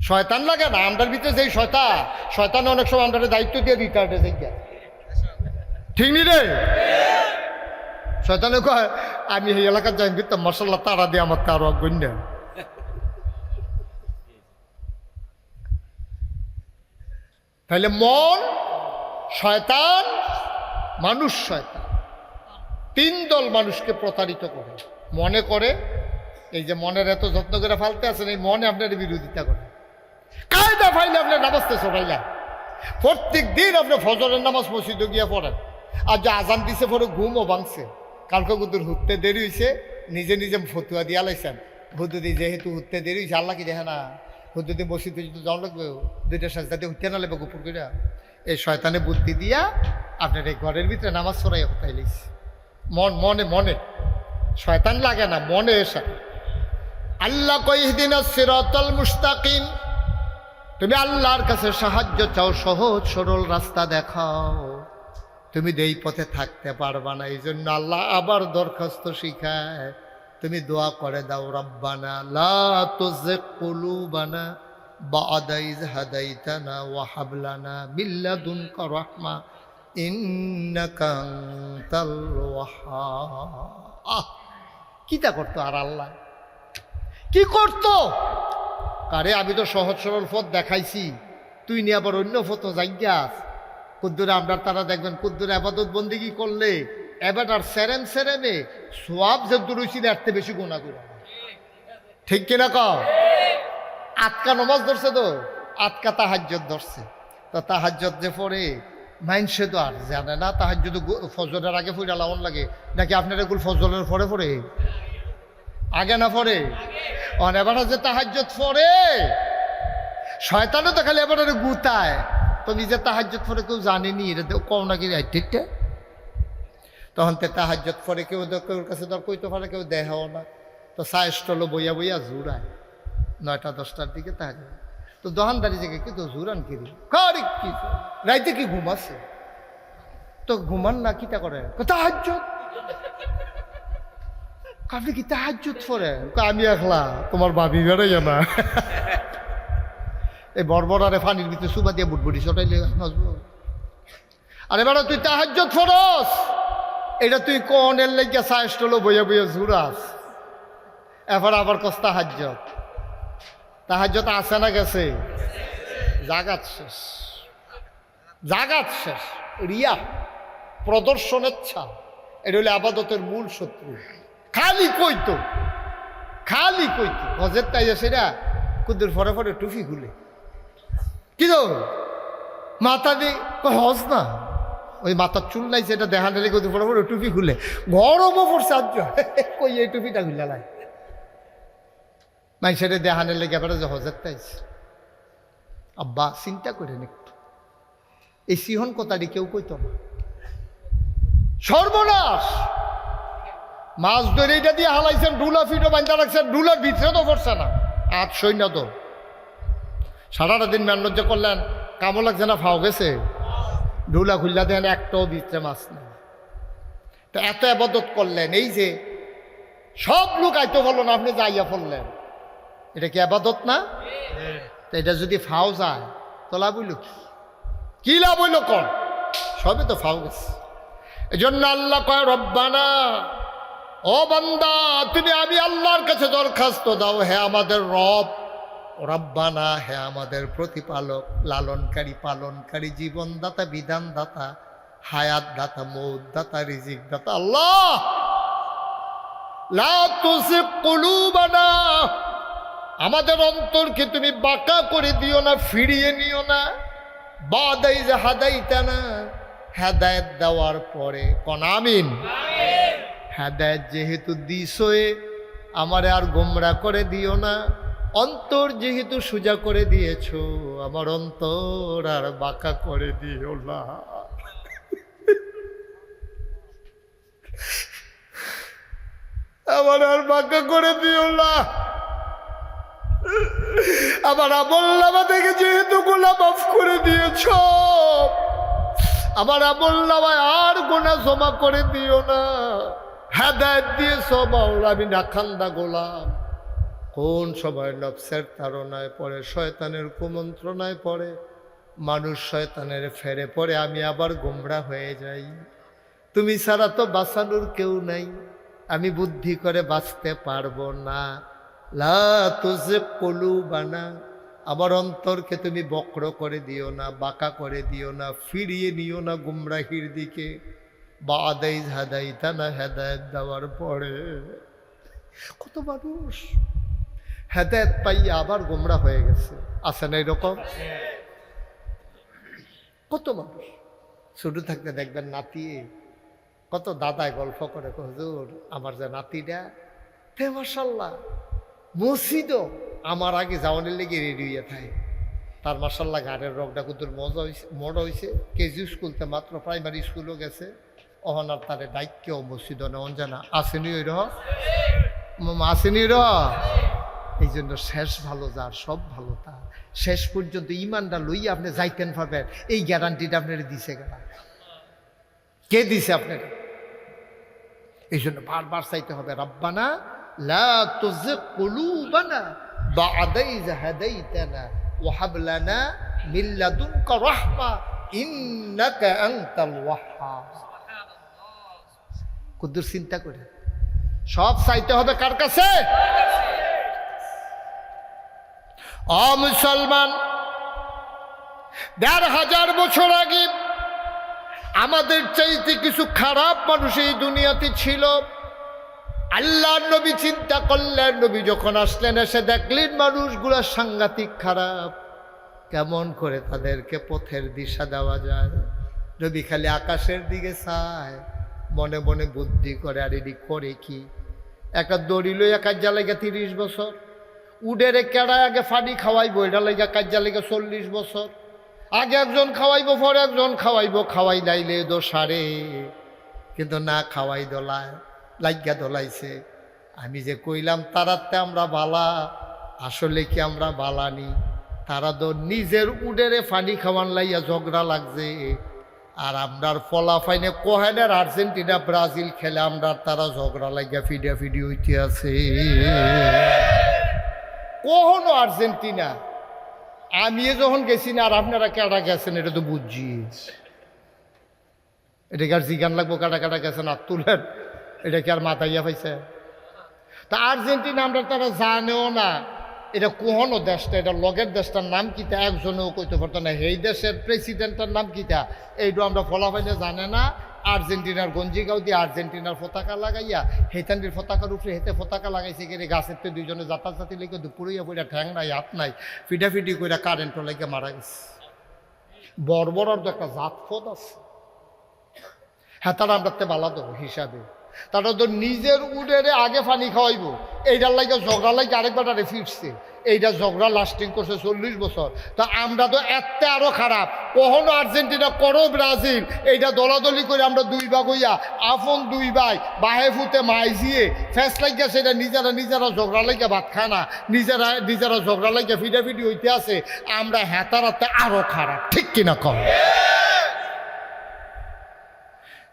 শয়তান লাগে না, আমরার ভিতরে যেই শয়তান অনেক সময় আমরা দায়িত্ব দিয়ে রিটার্ডে যাই গিয়া, ঠিক নি রে? শয়তানে কয় আমি এই এলাকার যাই ভিতর মশাল্লা তারা দিয়ে আমার তারও গণ্য। তাহলে মন শয়তান, মানুষ শয়তান, তিন দল মানুষকে প্রতারিত করে। মনে করে এই যে মনের এত যত্ন করে ফালতে আছেন, এই মনে আপনার বিরোধিতা করে। কায়দা ফাইলে আপনার নামাজতে সবাইলা প্রত্যেক দিন আপনি ফজরের নামাজ মসজিদে গিয়ে পড়েন, আর যে আজান দিছে পরে ঘুমও ভাঙছে, কালকে কুতুর হুটতে দেরি হয়েছে, নিজে নিজে ফতুয়া দিয়া লাইছেন, হুদ্দুদি যেহেতু হুটতে দেরি হয়েছে আল্লাহ কি দেখে না, হুদ্দুদি মসজিদে যদি যাওয়া লাগবে দুইটা সাজদাতে হুটতে না লাগবে গোপুর করে, এই শয়তানে বুদ্ধি দিয়া আপনার এই ঘরের ভিতরে নামাজ পড়াইয়া কোথায় লাইছে। মনে মনে শয়তান লাগে না, মনে এসে আল্লাহ কয় ইহদিনাস সিরাতাল মুস্তাকিম, তুমি আল্লাহর কাছে সাহায্য চাও, সহজ সরল রাস্তা দেখাও। তুমি এই পথে থাকতে পারবা না। এই জন্য আল্লাহ আবার দরখাস্ত শিখায়, তুমি দোয়া করে দাও, রব্বানা লা তুযিগ কুলুবানা বা'দা ইয হাদাইতানা ওয়া হাব লানা মিন লাদুনকা রাহমা ইন্নাকা আনতাল ওয়াহ্হাব। কিটা করতো আর আল্লাহ কি করতো? আরে আমি তো সহজ সরল পথ দেখাইছি, তুই নিয়ে আবার অন্য পথ যাইয়াস। কুদ্দুরে আমরা তারা দেখবেন কুদ্দুরে আবাদত বন্দিগি করলে এবার আর সেরেমে সোয়াব যে দূরইছিল এর বেশি গুণা করে, ঠিক কিনা কও? আটকা নমাজ ধরছে তো, আটকা তাহাজ্জুদ ধরছে। তো তাহাজ্জুদ যে পড়ে মাইনসে তো আর জানে না তাহাজ্জুদ ফজরের আগে পড়ে লাউন লাগে নাকি আপনার এগুলো ফজরের পরে পড়ে আগে না পড়ে? এবার যে তাহাজ্জুদ পড়ে শয়তানও তো খালি এবার গুতায়, তো নিজের তাহাজ্জুদ পড়ে কেউ জানেনি, এটা তো কও নাকি ঠিকটা। তখন তে তাহাজ্জুদ পড়ে কেউ কেউ কাছে ধর কইতে পারে, কেউ দেখাও না, তো সাইস্টল বইয়া বইয়া জুড়ায় 9টা 10টার দিকে তাহাজ্জুদ। তো দোকানদারি থেকে কিন্তু জুরান কিরি কি রাইতে কি ঘুমাচ্ছে, তো ঘুমান না কিটা করে তাহাজ্জুদ। আপনি কি তাহাজ্জুদ পড়ে? আমি একলা, তোমার ভাবি বেড়াইয়া না। এই বড়বড়ারে পানির ভিতরে সুবা দিয়ে বুটবুটি সটাইলে হাসবো। আরে বেড়া তুই তাহাজ্জুদ ফরস, এটা তুই কোনের লেগে সাইস্টলো বইয়া বইয়া জুরাস, এবার আবার কস তাহাজ্জুদ। তাহাজ্জুদ আছে না গেছে? জাগাত শেষ, জাগাত শেষ। রিয়া প্রদর্শনেচ্ছা, এটা হলে আবাদতের মূল শত্রু। খালি কইতো হজের তাই সেটা কুদ্দুর ফরে ফরে টুপি খুলে কি তো মাথা দিয়ে হজ না, ওই মাথার চুল নাই সেটা দেখা নিলে কুদ্দুর ফরে ফরে টুপি খুলে, গরমও পড়ছে আজ কই এই টুপিটা খুলে লাই মাই সেটা দেখা নিলে এবারে যে হজের তাই। আব্বা চিন্তা করেন একটু, এই সিহন কথাটি কেউ কইতো না। সর্বনাশ, মাছ ধরে এটা দিয়ে হালাইছেন, ডুলা ফিটো বান্ধা রাখছেন, ডুলার ভিতরে তো পড়ছে না, আজ সৈন্য তো সারাটা দিন ম্যান্যজ্য করলেন, কামও লাগছে না, ফাও গেছে, ডুলা খুললা দেন একটাও ভিতরে মাছ নেই। তো এত আবাদত করলেন, এই যে সব লোক আইতো বলো না, আপনি যাইয়া পড়লেন, এটা কি আবাদত না? তো এটা যদি ফাও যায় তো লাভ হইল কি লাভ হইল কন? সবে তো ফাও গেছে। এই জন্য আল্লাহ কয় রব্বানা, ও বান্দা তুমি আমি আল্লাহর কাছে দরখাস্ত দাও, হে আমাদের রব, রব্বানা হে আমাদের প্রতিপালক, লালনকারী পালনকারী, জীবনদাতা বিধানদাতা, হায়াত দাতা মৌত দাতা রিজিক দাতা, আল্লাহ লা তুযিগ কুলুবানা, আমাদের অন্তরকে তুমি বাঁকা করে দিও না, ফিরিয়ে নিও না, বা'দা ইয হাদাইতানা, হেদায়েত দেওয়ার পরে কোন আমিন। হেদায়েত যেহেতু দিছোয়ে আমারে আর গোমরা করে দিও না, অন্তর যেহেতু সোজা করে দিয়েছো আমার অন্তর আর বাঁকা করে দিও না। আমার আর বাঁকা করে দিও না, আমার আমলনামা থেকে যেহেতু গুনাহ মাফ করে দিয়েছ, আমার আমলনামায় আর গুনাহ জমা করে দিও না। হেদায়েত দিয়েছ মাওলা, আমি নাখান্দা গোলাম, কোন সময় নফসের তাড়নায় পড়ে, শয়তানের কুমন্ত্রণায় পড়ে, মানুষ শয়তানের ফেরে পড়ে, আমি আবার গোমরা হয়ে যাই। তুমি ছাড়া তো বাঁচানোর কেউ নাই, আমি বুদ্ধি করে বাঁচতে পারবো না। লা তুযিগ কুলুবানা, আমার অন্তরকে তুমি বক্র করে দিও না, বাঁকা করে দিও না, ফিরিয়ে নিও না গুমরাহির দিকে। বা'দা ইয হাদাইতানা, হেদায়েত দেওয়ার পরে কত মানুষ হেদায়েত পাইয়া আবার গোমরা হয়ে গেছে, আছে না এরকম? কত মানুষ ছোট থাকতে দেখবেন নাতি, কত দাদায় গল্প করে, হুজুর আমার যে নাতিটা তে মাশাআল্লাহ মসজিদও আমার আগে যাওয়ানের লেগে রেডি হইয়া থাকে, তার মাশাআল্লাহ গাড়ির রোগটা কুতুর মজা হয়েছে, মোড় হয়েছে, কেজি স্কুলতে মাত্র প্রাইমারি স্কুলও গেছে, অহনার তারে ডাইক্যও মসজিদ অঞ্জানা আসেনি ওই রহ আসেনি রহ। এই জন্য শেষ ভালো যার সব ভালো তার, শেষ পর্যন্ত ইমানটা লইয়া আপনি যাইতেন পারবেন, এই গ্যারান্টিটা আপনার দিছে গেলা। কে দিছে আপনাকে? এই জন্য বারবার চাইতে হবে, রব্বানা লা তুযিগ কুলুবানা বা'দা ইয হাদাইতানা ওয়া হাব লানা মিন লাদুনকা রাহমা ইন্নাকা আনতাল ওয়াহ্হাব। কুদ্দুস চিন্তা করে সব চাইতে হবে কার কাছে? ও মুসলমান, ১,৫০০ বছর আগে আমাদের চাইতে কিছু খারাপ মানুষ এই দুনিয়াতে ছিল। আল্লাহর নবী চিন্তা করলেন, নবী যখন আসলেন এসে দেখলেন মানুষগুলো সাংঘাতিক খারাপ, কেমন করে তাদেরকে পথের দিশা দেওয়া যায়। নবী খালি আকাশের দিকে চায়, মনে মনে বুদ্ধি করে, আর এটি করে কি? একটা দড়ি লইয়া কাজা লেগে ৩০ বছর, উডেরে কেড়ায় আগে ফানি খাওয়াইবো, এটা লেগে কাজা লেগে ৪০ বছর, আগে একজন খাওয়াইবো পরে একজন খাওয়াইবো, খাওয়াই লাইলে দোষারে, কিন্তু না খাওয়াই দোলায় লাগিয়া দোলাইছে। আমি যে কইলাম তারাতে আমরা বালা, আসলে কি আমরা বালানি? তারা তো নিজের উডেরে ফানি খাওয়ান লাইয়া ঝগড়া লাগছে, আর আমরার ফলাফাইনে কোহেনের আর্জেন্টিনা ব্রাজিল খেলে আমরা তারা ঝগড়া লাগিয়া ফিডি হইতে আছে। কখনো আর্জেন্টিনা আমি যখন গেছি না, আর আপনারা কেডা গেছেন এটা তো বুঝছি, এটা কি আর জিগান লাগবো কাটা কাটা গেছেন আর তুলেন, এটা কি আর মাথাইয়া পাইছে? তা আর্জেন্টিনা আমরা তারা জানেও না এটা কোহনো দেশটা, এটা লগের দেশটার নাম কিতা একজনেও কইতে পারতো না, এই দেশের প্রেসিডেন্টের নাম কিতা এইটু আমরা ফলাফাইনে জানে না। আর্জেন্টিনার গঞ্জিগাঁও দিয়ে আর্জেন্টিনার পতাকা লাগাইয়া হেতান্ডির পতাকার উপরে হেতে পতাকা লাগাইছে, গেলে গাছের তো দুইজনে জাতি লেগে দুপুরইয়া পড়া ঠ্যাং নাই হাত নাই, ফিটাফিটি করে কারেন্টও লেগে মারা গেছে। বর্বরের তো একটা জাতফত আছে, হ্যাঁ তারা আমরা বালা দেবো হিসাবে, তারা তো নিজের উডেরে আগে পানি খাওয়াইব, এইটার লাগে ঝগড়া লাগে আরেকবার ফিরছে, এইটা ঝগড়া লাস্টিং করছে ৪০ বছর। তা আমরা তো এত আরো খারাপ, কখনো আর্জেন্টিনা করো ব্রাজিল, এইটা দলাদলি করে আমরা দুই ভাগ হইয়া আপন দুই ভাই বাহে ফুতে মাইজিয়ে ফেস লাগিয়া সেটা নিজেরা ঝগড়া লাগিয়া ভাত খায় না, নিজেরা ঝগড়া লাগিয়া ফিডাফিডি হইতে আছে, আমরা হেতারাতে আরো খারাপ, ঠিক কিনা কম?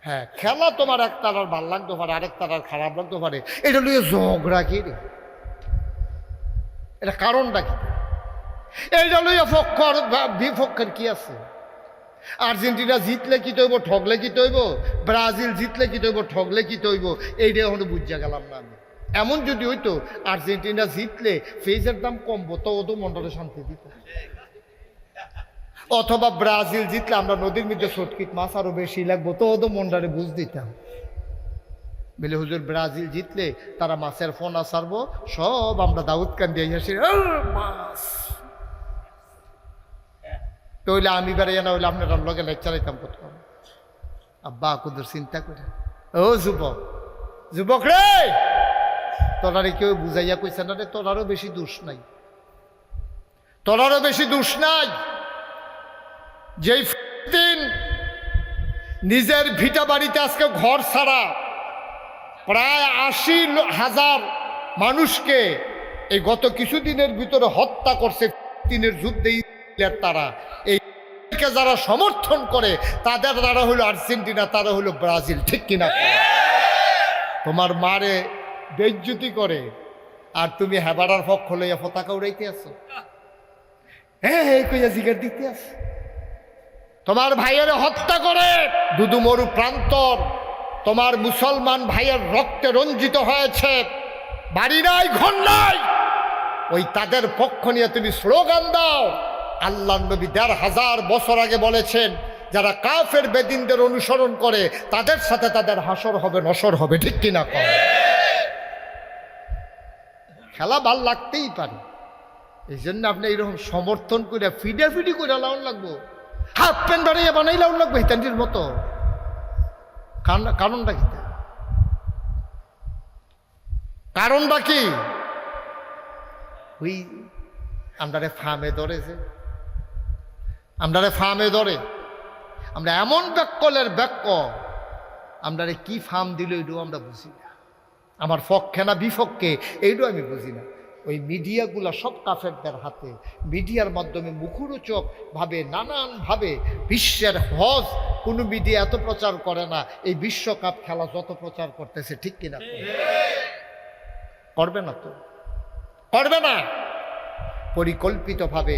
হ্যাঁ, খেলা তোমার এক তারার ভাল লাগতে পারে, আরেক তারার খারাপ লাগতে পারে, এটা লইয়ে ঝগড়া কি রে? এটা কারণটা কি? এইটা লইয়া পক্ষর বিপক্ষের কি আছে? আর্জেন্টিনা জিতলে কি তৈব, ঠগলে কি তৈব? ব্রাজিল জিতলে কি তৈব, ঠগলে কি তৈব? এইটা এখনো বুঝা গেলাম না আমি। এমন যদি হইতো আর্জেন্টিনা জিতলে ফেজের দাম কমবো, তো ও তো মনটারে শান্তি দিত, অথবা ব্রাজিল জিতলে আমরা নদীর মধ্যে সটকিট মাছ আরো বেশি লাগবো, তো ও তো মনটারে বুঝ দিতাম। বলে হুজুর ব্রাজিল জিতলে তারা মাছের ফোনা ছাড়বো, সব আমরা দাউদ কান দিয়ে আসি মাছ, তো হইলে আমি বেড়াইয়া না হইলে আপনার লগে লাইট চালাইতাম কোথাও। আব্বা কুদুর চিন্তা করে, ও যুবক রে, তোরারে কেউ বুঝাইয়া কইছে না রে, তোরারও বেশি দোষ নাই, তোরারও বেশি দোষ নাই। যেই দিন নিজের ভিটা বাড়িতে আজকে ঘর ছাড়া প্রায় ৮০,০০০ মানুষকে এই গত কিছুদিনের ভিতরে হত্যা করছে দিনের যুদ্ধে তারা, এই যারা সমর্থন করে তাদের তারা হলো আর্জেন্টিনা, তারা হলো ব্রাজিল, ঠিক কিনা? তোমার মারে বেইজ্জতি করে আর তুমি হেবাড়ার পক্ষ লইয়া পতাকা উড়াইতে আছো, হ্যাঁ কইয়া জিগার দিতে আছো। তোমার ভাইয়ের হত্যা করে দুদু মরু প্রান্তর তোমার মুসলমান ভাইয়ের রক্তে রঞ্জিত হয়েছে, বাড়ি নাই ঘর নাই, ওই তাদের পক্ষ নিয়ে তুমি স্লোগান দাও। আল্লাহ নবী ১,৫০০ বছর আগে বলেছেন, যারা কাফের বেদিনদের অনুসরণ করে তাদের সাথে তাদের হাসর হবে, নসর হবে, ঠিক কিনা? খেলা ভাল লাগতেই পারে, এই জন্য আপনি এইরকম সমর্থন করে ফিডাফিডি করে লাউন লাগবো, হাফ প্যান্ট বানাইয়া বানাই লাউন লাগবো হিতান্ডির মতো। কারণটা কি? কারণটা কি? ওই আমরারে ফার্মে ধরেছে, আমরারে ফার্মে ধরে, আমরা এমন ব্যাকলের ব্যাক, আমরারে কি ফার্ম দিল এইটাও আমরা বুঝি না, আমার পক্ষে না বিপক্ষে এইটাও আমি বুঝি না। ওই মিডিয়াগুলা সব কাফেরদের হাতে। মিডিয়ার মাধ্যমে মুখরোচক ভাবে নানানভাবে বিশ্বের হজ কোনো মিডিয়া এত প্রচার করে না এই বিশ্বকাপ খেলা যত প্রচার করতেছে, ঠিক কিনা? করবে না তো, করবে না। পরিকল্পিতভাবে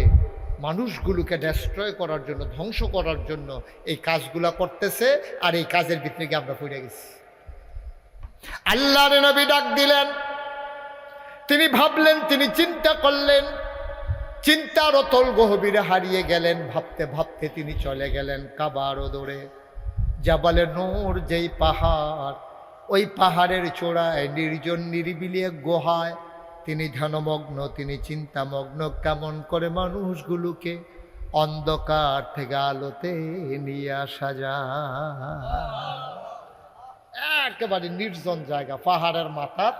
মানুষগুলোকে ডেস্ট্রয় করার জন্য, ধ্বংস করার জন্য এই কাজগুলা করতেছে। আর এই কাজের ভিতরে গিয়ে আমরা পড়ে গেছি। আল্লাহর নবী ডাক দিলেন, তিনি ভাবলেন, তিনি চিন্তা করলেন, চিন্তার অতল গহীরে হারিয়ে গেলেন। ভাবতে ভাবতে তিনি চলে গেলেন কাবার ওদরে। জাবালে নূর যেই পাহাড়, ওই পাহাড়ের চূড়ায় নির্জন নিরিবিলি এক গুহায় তিনি ধ্যানমগ্ন, তিনি চিন্তামগ্ন, কেমন করে মানুষগুলোকে অন্ধকার থেকে আলোতে নিয়ে আসা যায়। একেবারে নির্জন জায়গা, পাহাড়ের মাথার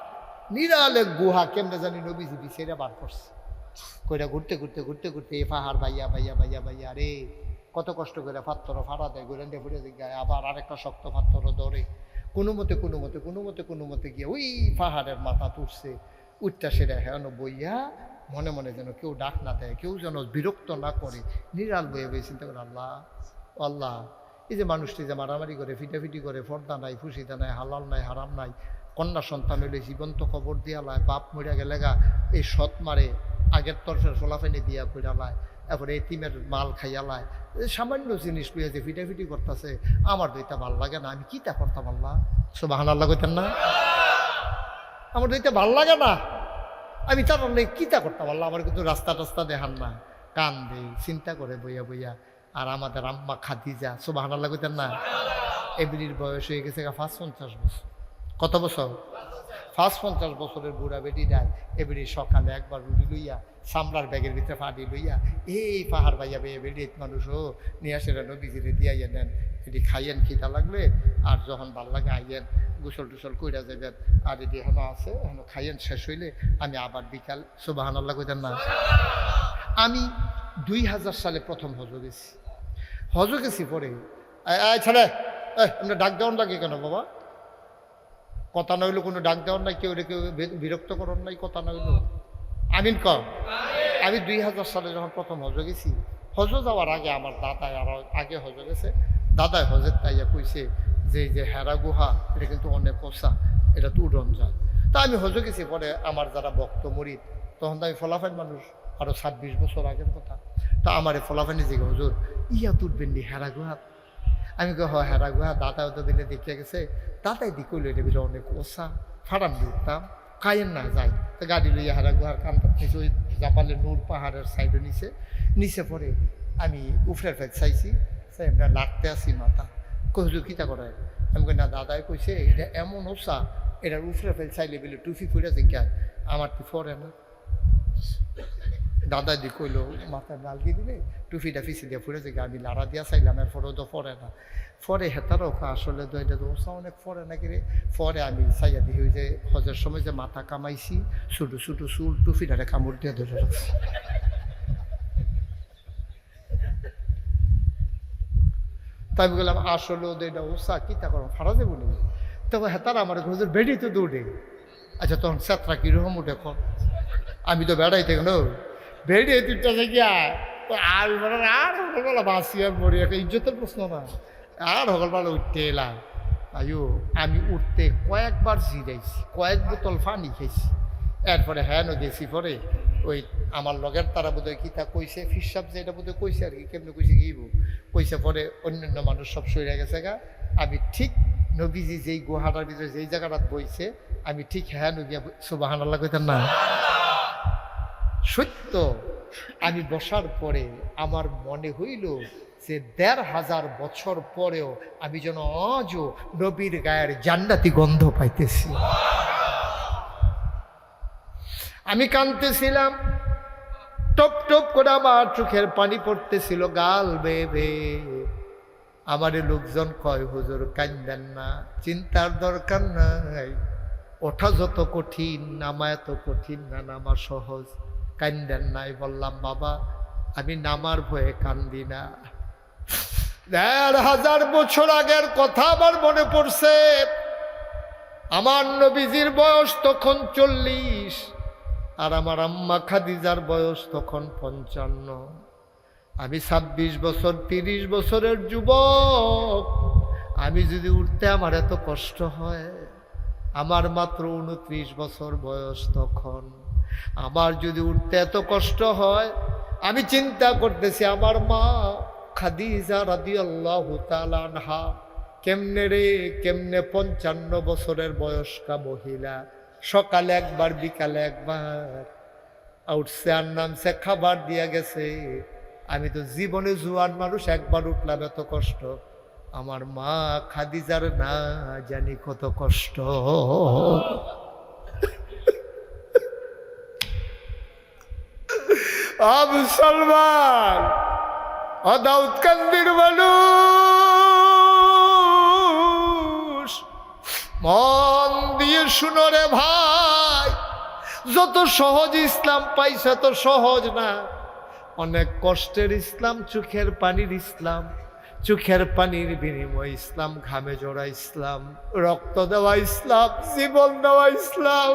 নিরালে গুহা। কেমনে জানি নবীজি সেটা বার করছে কইরা ঘুরতে ঘুরতে ঘুরতে ঘুরতে এই পাহাড় ভাইয়া ভাইয়া ভাইয়া ভাইয়া রে কত কষ্ট করে পাথর ফাড়া দেয়, গোলেন্ডে ফুটে গায়ে, আবার আরেকটা শক্ত পাথরও ধরে কোনো মতে গিয়ে ওই পাহাড়ের মাথা তুলছে। উঠটা সেটা হেন বইয়া মনে মনে যেন কেউ ডাক না দেয়, কেউ যেন বিরক্ত না করে, নিরাল বইয়া বই চিন্তা করে আল্লাহ আল্লাহ, এই যে মানুষটি যে মারামারি করে, ফিটাফিটি করে, পর্দা নাই, ফুসিদা নাই, হালাল নাই, হারাম নাই, কন্যা সন্তান হইলে জীবন্ত খবর দিয়া লায়, বাপ মরিয়া গেলে গা এই সৎ মারে, আগের তরফের ফোলাফেনি দিয়া পড়া লায়, তারপরে এতিমের মাল খাইয়া লায়, সামান্য জিনিস লইয়া যে ফিটাফিটি করতেছে, আমার তো এটা ভাল লাগে না। আমি কি তা করতাম আল্লাহ? সুবহানাল্লাহ কইতেন না? আমার তো এটা ভাল লাগে না, আমি তার কি তা করতাম আল্লাহ? আমার কিন্তু রাস্তা টাস্তা দেখান না, কান দেই, চিন্তা করে বইয়া বইয়া। আর আমাদের আম্মা খাদিজা, সুবহানাল্লাহ কইতেন না, এবিলির বয়স হয়ে গেছে ৫৫ বছর। কত বছর? ৫৫ বছরের বুড়া বেটি ডায় এবিলি সকালে একবার রুটি লইয়া সামলার ব্যাগের ভিতরে ফাঁড়ি লইয়া এই পাহাড় বাইয়া বেয়ে বেড়ি মানুষ ও নিয়ে আসে নবীজিরে দিয়াইয়া নেন, এটি খাইয়েন খিদা লাগলে, আর যখন ভাল লাগে আইয়েন, গোসল টুসল কইরা যাবেন, আর এটি এখনো আছে, এখনো খাইয়েন, শেষ হইলে আমি আবার বিকাল। সুবহানাল্লাহ কইতেন না? আমি ২০০০ সালে প্রথম হজ গেছি পরে ছেলে আমরা ডাক দেওয়ান লাগে কেন বাবা? কথা না হইলো কোনো ডাক দেওয়ার নাই, কেউ বিরক্ত করার নাই, কথা না হইলো আমিন কর। আমি ২০০০ সালে যখন প্রথম হজ গেছি, হজ যাওয়ার আগে আমার দাদায় আরো আগে হজ গেছে, দাদায় হজের তাইয়া কইছে যে এই যে হেরা গুহা এটা কিন্তু অনেক ওসা, এটা তো উড়ন যায়। তা আমি হজ গেছি পরে আমার যারা ভক্ত মুরিদ, তখন তো আমি ফলাফাইন মানুষ, আরো ২৬ বছর আগের কথা। তা আমার এই ফলাফাইনি যে হুজুর ইয়া তুলবেন নি হেরা গুহা? আমি হ হেরা গুহা, দাদাও তো দিলে দেখিয়া গেছে, দাদাই দি কইল এটা বিলে অনেক ওসা, ফাড়ান দিতাম, কায়েন না যায়। তো গাড়ি লইয়া হেরা গুহার কান্দার নিচে, ওই জাপালের নূর পাহাড়ের সাইডে নিচে পরে আমি উফরের ফেক চাইছি, আমরা লাগতে আসি মাথা। কইল কিতা করে? আমি কই না, দাদাই কইছে এটা এমন ওসা, এটার উফরে ফেল চাইলে বলে টুফি ফুড়ে জিজ্ঞায়, আমার তো ফরে না। দাদা দি কইলো মাথায় লালগি দিলে টুফিটা ফিসে দিয়ে ফুড়ে জিজ্ঞা, আমি লাড়া দিয়া চাইলাম, এরপরেও তো ফরে না। ফরে হেতারও আসলে তো এটা তো ওসা অনেক ফরে নাকি রে। পরে আমি চাইয়া দিই ওই যে হজের সময় যে মাথা কামাইছি, ছোটো ছোটো চুল টুফিটারে কামড় দিয়ে ধরে রাখছি। তাই আমি বললাম আসলে ওদের এটা ওসা, কি তা করো ফারা যাবো নি? তখন হেতারা আমার হুজুর বেড়ি তো দৌড়ে। আচ্ছা তখন সেতরা কীরকম উঠে কর? আমি তো বেড়াইতে গেল বেড়িয়ে তিনটা গিয়া আর হকলবেলা বাঁচি আর মরি, একটা ইজ্জতের প্রশ্ন না। আর হকলবেলা উঠতে এলাম, আয়ো আমি উঠতে কয়েকবার জিরাইছি, কয়েক বোতল পানি খেয়েছি। এরপরে হ্যাঁ গেছি, পরে ওই আমার লগের তারা বোধহয় কি তা কইছে, ফিরসাব যে এটা বোধহয় কইছে আর কি, কেমনি কইছে গিয়েব কইছে। পরে অন্যান্য মানুষ সব সইরা গেছে গা। আমি ঠিক নবীজি যেই গুহাটার ভিতরে যেই জায়গাটা বইছে, আমি ঠিক হ্যাঁ নবী সুবহানাল্লাহ কইতেন না? সত্য। আমি বসার পরে আমার মনে হইল যে ১৫০০ বছর পরেও আমি যেন আজও নবীর গায়ের জান্নাতি গন্ধ পাইতেছি। আমি কাঁদতেছিলাম, টপ টপ করে আমার চোখের পানি পড়তেছিল গাল বেয়ে বেয়ে। আমারে লোকজন কয় হুজুর কান্দেন না, চিন্তার দরকার নাই, ওঠা যত কঠিন নামা এত কঠিন না, নামা সহজ, কান্দেন নাই। বললাম বাবা আমি নামার ভয়ে কান্দি না। ১৫০০ বছর আগের কথা আমার মনে পড়ছে। আমার নবীজির বয়স তখন ৪০, আর আমার আম্মা খাদিজার বয়স তখন 55। আমি 26 বছর 30 বছরের যুবক। আমি যদি উঠতে আমার এত কষ্ট হয়, আমার মাত্র 29 বছর বয়স তখন, আমার যদি উঠতে এত কষ্ট হয়, আমি চিন্তা করতেছি আমার মা খাদিজা রাদিয়াল্লাহু তাআলা আনহা কেমনে 55 বছরের বয়স্কা মহিলা সকালে একবার বিকালে একবার উঠছে আর নামছে, খাবার দিয়া গেছে। আমি তো জীবনে জুয়ান মানুষ, একবার উঠলাম এত কষ্ট, আমার মা খাদিজার না জানি কত কষ্ট। মুসলমান দাউদকান্দির মানুষ, মন দিয়ে শুনো রে ভাই, যত সহজ ইসলাম পাইছে তো সহজ না, অনেক কষ্টের ইসলাম, চোখের পানির ইসলাম, চোখের পানির বিনিময় ইসলাম, ঘামে জড়া ইসলাম, রক্ত দেওয়া ইসলাম, জীবন দেওয়া ইসলাম।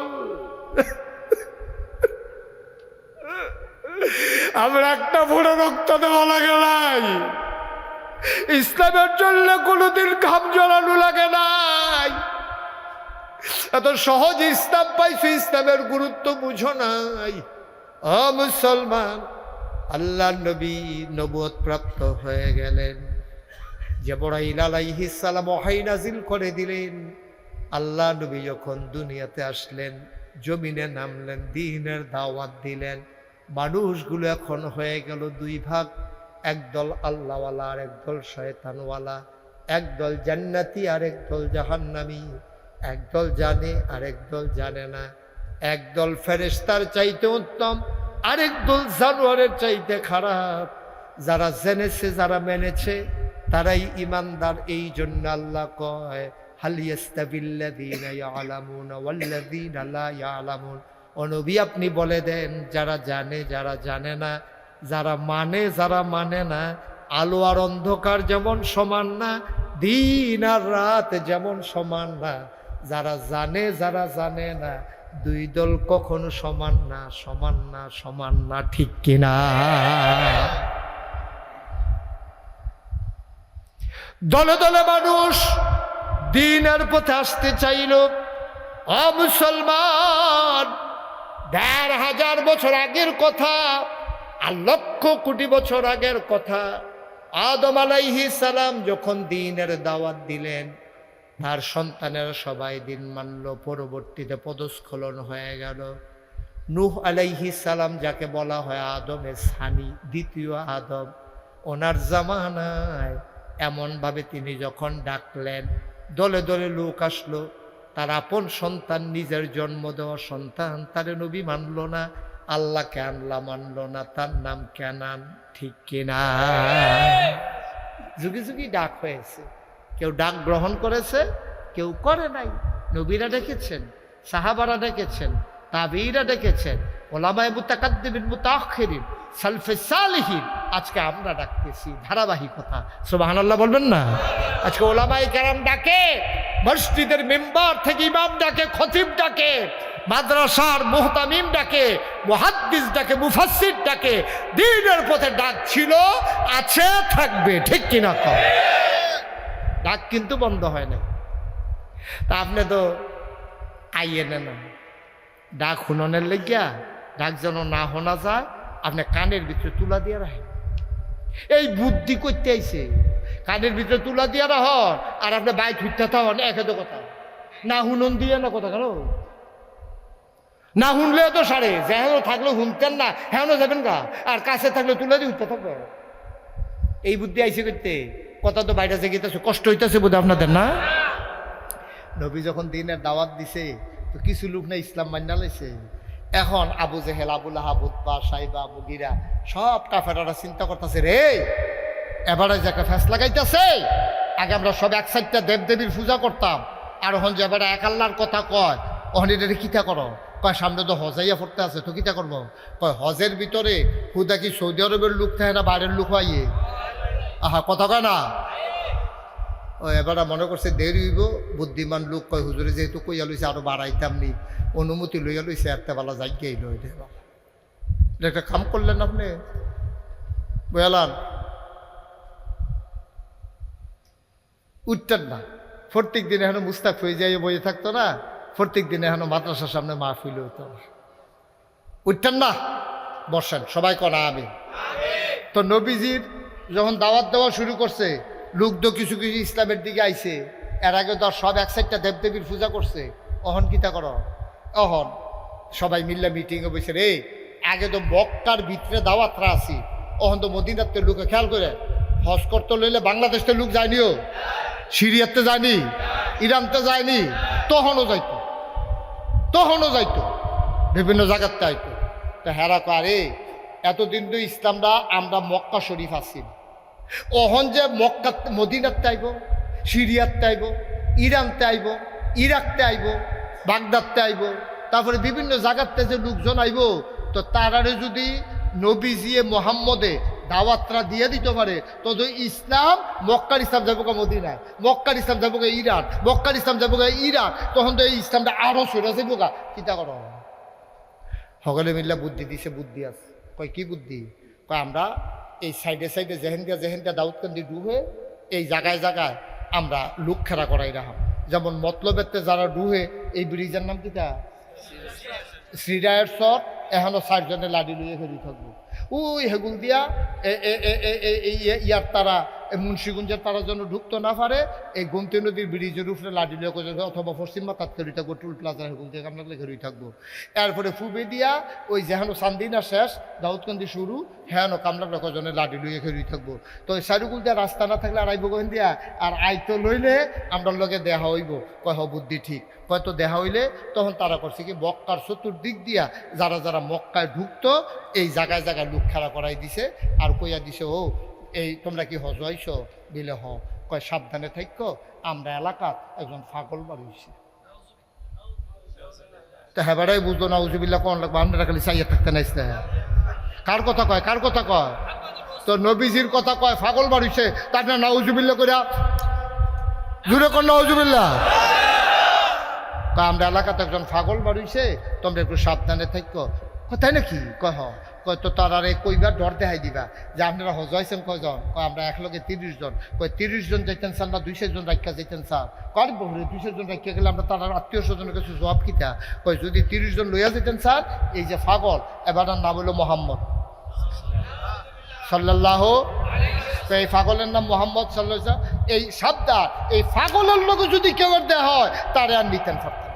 আমরা একটা বড় রক্ত দেওয়া লাগে নাই, ইসলামের জন্য কোনোদিন ঘাম জড়ানো লাগে নাই। এত সহজ ইসলাম পাইছো, ইসলামের গুরুত্ব বুঝো নাই। মুসলমান, আল্লাহ নবী নবুয়ত প্রাপ্ত হয়ে গেলেন, জিবরাইল আলাইহিস সালাম ওহী নাজিল করে দিলেন। আল্লাহ নবী যখন দুনিয়াতে আসলেন, জমিনে নামলেন, দ্বীনের দাওয়াত দিলেন। মানুষগুলো এখন হয়ে গেল দুই ভাগ, একদল আল্লাহওয়ালা আর একদল শয়তানওয়ালা, একদল জান্নাতি আর একদল জাহান্নামী, একদল জানে আর একদল জানে না, একদল ফেরেশতার চাইতে উত্তম, আরেক দল জানোয়ারের চাইতে খারাপ। যারা জেনেছে, যারা মেনেছে, তারাই ইমানদার। এই জন্য আল্লাহ কয়, হাল ইয়াস্তাবিল্লাযীনা ইয়ালামুনা ওয়াল্লাযীনা লা ইয়ালামুন। ও নবী, আপনি বলে দেন, যারা জানে যারা জানে না, যারা মানে যারা মানে না, আলো আর অন্ধকার যেমন সমান না, দিন আর রাত যেমন সমান না, যারা জানে যারা জানে না, দুই দল কখনো সমান না, সমান না, সমান না, ঠিক কিনা? দলে দলে মানুষ দ্বীনের পথে আসতে চাইল। মুসলমান, ১,৫০০ বছর আগের কথা আর লক্ষ কোটি বছর আগের কথা, আদম আলাইহিস সালাম যখন দ্বীনের দাওয়াত দিলেন, তার সন্তানেরা সবাই দিন মানল। পরবর্তীতে পদস্খলন হয়ে গেল। নূহ আলাইহিস সালাম, যাকে বলা হয় আদমের সানি, দ্বিতীয় আদম, ওনার জামানায় এমনভাবে তিনি যখন ডাকলেন, দলে দলে লোক আসলো। তার আপন সন্তান, নিজের জন্ম দেওয়া সন্তান, তারে নবী মানল না, আল্লাহকে আল্লাহ মানল না, তার নাম কেনান, ঠিক কিনা? যুগে যুগে ডাক হয়েছে, কেউ ডাক গ্রহণ করেছে, কেউ করে নাই। নবীরা ডেকেছেন, সাহাবারা ডেকেছেন, তাবিঈরা ডেকেছেন, ওলামায়ে মুতাকাদ্দিমিন মুতাআখিরিন, সালফে সালিহিন। আজকে আমরা ডাকতেছি, ধারাবাহিকতা। সুবহানাল্লাহ বলবেন না? আজকে ওলামায়ে কেরাম ডাকে, মসজিদের মেম্বার থেকে ইমাম ডাকে, খতিব ডাকে, মাদ্রাসার মুহতামিম ডাকে, মুহাদ্দিস ডাকে, মুফাসসির ডাকে। দ্বীনের পথে ডাক ছিল, আছে, থাকবে, ঠিক কিনা? তো ডাক কিন্তু বন্ধ হয় না। তা আপনি তো আইয়ে নেন ডাক শুননের লেগিয়া, ডাক যেন না শোনা যায়, আপনি কানের ভিতরে তুলা দিয়ে রাখেন। এই বুদ্ধি করতে আইছে, কানের ভিতরে তুলা দিয়ে রাখন, আর আপনি বাইক ছুটতে থাকুন, একে তো কথা না শুনন দিয়ে না কথা। কেন না শুনলে তো সারে, যেহেন থাকলে শুনতেন না, হেন যাবেন গা, আর কাছে থাকলে তুলা দিয়ে উঠতে থাকবে। এই বুদ্ধি আইসে করতে, কথা তো বাইরে জেগেছে, কষ্ট হইতেছে বোধ আপনাদের না? নবী যখন দ্বীনের দাওয়াত দিছে, তো কিছু লোক না ইসলাম মান্না লাইছে। এখন আবু জেহেল, আবু লাহাব, উতবা, সাইবা, মুগীরা, সব কাফেররা চিন্তা করতেছে, রে এবারে যে একটা ফ্যাস লাগাইতেছে, আগে আমরা সব এক সাইডটা দেবদেবীর পূজা করতাম, আর ওখান যে এবারে এক আল্লাহর কথা কয়, ওখানে এটা কিতা করো? কয় সামনে তো হজাইয়া পড়তে আছে, তো কিতা করবো? কয় হজের ভিতরে হুদা কি সৌদি আরবের লোক থাকে না বাইরের লোক আইয়ে? আহা, কথা কয় না। ও এবারে মনে করছে দেরি হইব, বুদ্ধিমান লোক কয় হুজুরে যেহেতু কইয়া লইছে আরো বাড়াইতাম নি, অনুমতি লইয়া লইছে একটা বেলা যাইগেই লই দে বাবা, এটা একটা কাম করলেন আপনি, বুঝলাম? উঠতেন না, প্রত্যেক দিন এখনো মুস্তাক হয়ে যাই বইয়ে থাকতো না, প্রত্যেক দিন এখনো মাদ্রাসার সামনে মাহফিল হইতো, উঠতেন না। বসেন সবাই করা আমি। তো নবীজির যখন দাওয়াত দেওয়া শুরু করছে, লোক তো কিছু কিছু ইসলামের দিকে আইছে, এর আগে তো সব এক সাইডটা দেবদেবীর পূজা করছে। অহন কিতা করো, অহন সবাই মিল্লা মিটিংয়ে বসে রে, আগে তো মক্কার ভিতরে দাওয়াতরা আছি, অহন তো মদিনাতে লোকে খেয়াল করে হজ করতে লইলে বাংলাদেশে লোক যায়নিও, সিরিয়াতে যায়নি, ইরানতে যায়নি, তখনও যাইতো, বিভিন্ন জায়গাতে আইতো। তো হেরা কারে এতদিন তো ইসলামটা আমরা মক্কা শরীফ আছি, অহন যে মক্কা মদিনাতে আইব, সিরিয়াতে আইব, ইরানতে আইব, ইরাকতে আইব, বাগদাদতে আইব, তারপরে বিভিন্ন জায়গাতে যে লোকজন আইব, তো তারারে যদি নবীজিয়ে মোহাম্মদে দাওয়াতরা দিয়ে দিতে পারে, তো ইসলাম মক্কার ইসলাম যাবো গা মদিনায়, মক্কার ইসলাম যাবো গা ইরান, মক্কার ইসলাম যাবো গা ইরাক, তখন তো এই ইসলামটা আরো সরে যাবো গা। চিন্তা করো, সকলে মিল্লা বুদ্ধি দিছে, বুদ্ধি আছে। কয় কি বুদ্ধি? কয় আমরা এই সাইডে সাইডে যেহেন্দা দাউদকান্দি ডুবে এই জায়গায় জায়গায় আমরা লোক খেলা করাই রাখা, যেমন মতলবেতে যারা ডুবে এই ব্রিজের নাম কিটা শ্রীরায়ের সর, এখনো 4 জনে লাডি লইয়ে ফেরি থাকবো, ওই হেগুল দিয়া ইয়ার তারা মুন্সিগঞ্জের তারা যেন ঢুকতে না পারে, এই গোমতী নদীর ব্রিজের উপরে লাডি লইয়া করে, অথবা পশ্চিমা তাৎ খেরি থাকবো, টুল প্লাজা হেগুল দিয়ে আপনার খেরি থাকবো। এরপরে ফুবে দিয়া ওই যেহেন চান্দিনা শেষ দাউদকান্দি শুরু, হ্যাঁ কামলার কজনে লাডি লইয়া খেরি থাকবো। তো ওই চারুকুল দিয়া রাস্তা না থাকলে আড়াইব গেন দিয়া, আর আইতো লইলে আমরা লগে দেখা হইব। কয় হ বুদ্ধি ঠিক, হয়তো দেখা হইলে তখন তারা করছে কি মক্কার চতুর্দিক দিয়া যারা যারা মক্কায় ঢুকতো এই জায়গায় জায়গায় লোক খেলা করাই দিছে, আর কইয়া দিছে ও এই তোমরা কি হজ হইছ দিলে হ, কয় সাবধানে থাকো, আমরা এলাকার একজন ফাগল বাড়িয়েছি। তো হেবারাই বুঝলো না, উজুবিল্লা কোন লাগবে, আমরা খালি চাইয়া থাকতে নাইস না। কার কথা কয়, কার কথা কয়? তো নবীজির কথা কয়, ফাগল বাড়িছে, তার না নাউজুবিল্লা কইরা জুড়ে কর নাউজুবিল্লা। তা আমরা এলাকাতে একজন ফাগল বাড়িছে, তোমরা একটু সাবধানে থাকো। তাই নাকি? কয় হ, কয় তো তার আরে কইবার ডর দেখাই দিবা যে আপনারা হজ হয়েছেন কয়জন? কয় আমরা একলগে 30 জন। কয় 30 জন যাইতেন স্যার না 200 জন রাখিয়া যাইতেন স্যার? কয় বহুরে 200 জন রাখিয়া গেলে আমরা তার আত্মীয় স্বজনের কাছে জবাব কিতা? কয় যদি 30 জন লইয়া যেতেন স্যার, এই যে ফাগল এবার নাম হলো মোহাম্মদ সাল্লাল্লাহু, তো এই ফাগলের নাম মোহাম্মদ সাল্লাল্লাহু, এই সাবধান, এই ফাগলের লোক যদি কেউ দেওয়া হয় তারে আর নিতেন পারতেন।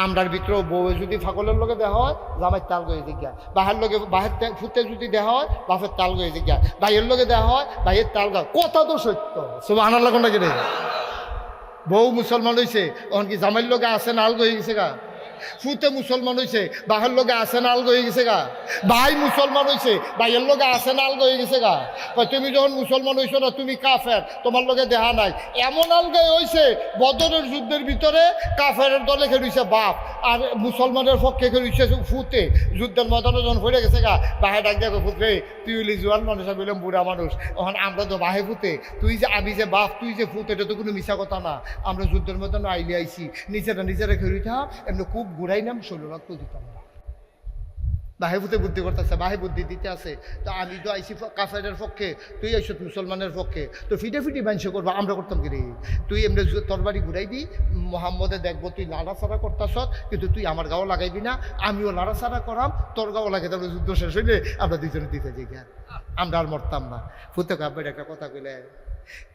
আমরার ভিতরেও বউ যদি ফাগলের লোকে দেওয়া হয় জামাই তাল গয়ে জিজ্ঞা, বাহের লোকে বাহের ফুটে যদি দেওয়া হয় বাপের তাল গয়ে জিজ্ঞা, ভাইয়ের লোকে দেওয়া হয় ভাইয়ের তাল গা। কথা তো সত্য, সুবহানাল্লাহ কোনটা কেটে। বউ মুসলমান হয়েছে, তখন কি জামাইয়ের লোকে আসে না আলগ হয়ে গেছে গা? ফুতে মুসলমান হয়েছে, বাহের লোকে আসে না আলগ হয়ে গেছে গা? ভাই মুসলমান হয়েছে, ভাইয়ের লোকে আসে না আলগ হয়ে গেছে গা? তুমি যখন মুসলমান হয়েছো না তুমি কাফের, তোমার লোকে দেখা নাই। এমন আলগাই হয়েছে বদরের যুদ্ধের ভিতরে কাফেরের দলে খেলছে বাপ, আর মুসলমানের পক্ষে খেলছে ফুতে। যুদ্ধের ময়দানে যখন ফিরে গেছে গা, বাহে ডাক দেখো ফুতে, তুই হলি জোয়ান মানুষ, আমি বললাম বুড়া মানুষ। তখন আমরা তো বাহে ফুতে, তুই যে আমি যে বাপ তুই যে ফুতে, এটা তো কোনো মিশা কথা না। আমরা যুদ্ধের ময়দানে আইলে আইছি, নিজেরা খেলি থাম, এমনি খুব ঘুরাই নাম 16 লাখ দিতাম না। বাহে ফুতে বুদ্ধি করতেছে, বাহে বুদ্ধি দিতে আছে। তো আমি তো আইসি কাফেরের পক্ষে, তুই আইস মুসলমানের পক্ষে, তো ফিটি মানুষ করবো, আমরা করতাম কি রে? তুই এমনি তরবারি ঘুরাইবি, মোহাম্মদে দেখবো তুই লাড়াচাড়া করতাস, কিন্তু তুই আমার গাও লাগাইবি না, আমিও লাড়াচাড়া করাম, তোর গাও লাগাই, তারপরে যুদ্ধ শেষ হইলে আমরা দুজনে দিতে যাই, আমরা আর মরতাম না। ফুতে কাব্যের একটা কথা কইলে,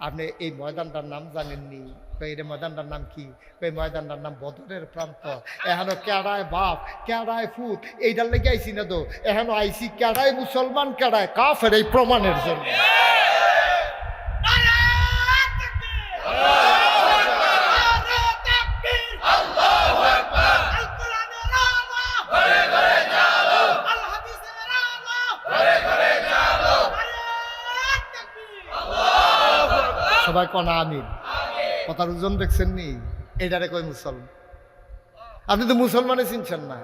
আপনি এই ময়দানটার নাম জানেননি? এই ময়দানটার নাম কি? এই ময়দানটার নাম বদরের প্রান্ত। এখনো কেড়ায় বাপ কেড়ায় ফুট, এইটার লেগে আইসি না তো, এখনো আইসি কেড়ায় মুসলমান কেড়ায় কাফের, এই প্রমাণের জন্য। সবাই কনা আমিন। কথার ওজন দেখছেন নি? এটারে কয় মুসলমান। আপনি তো মুসলমানে চিনছেন না,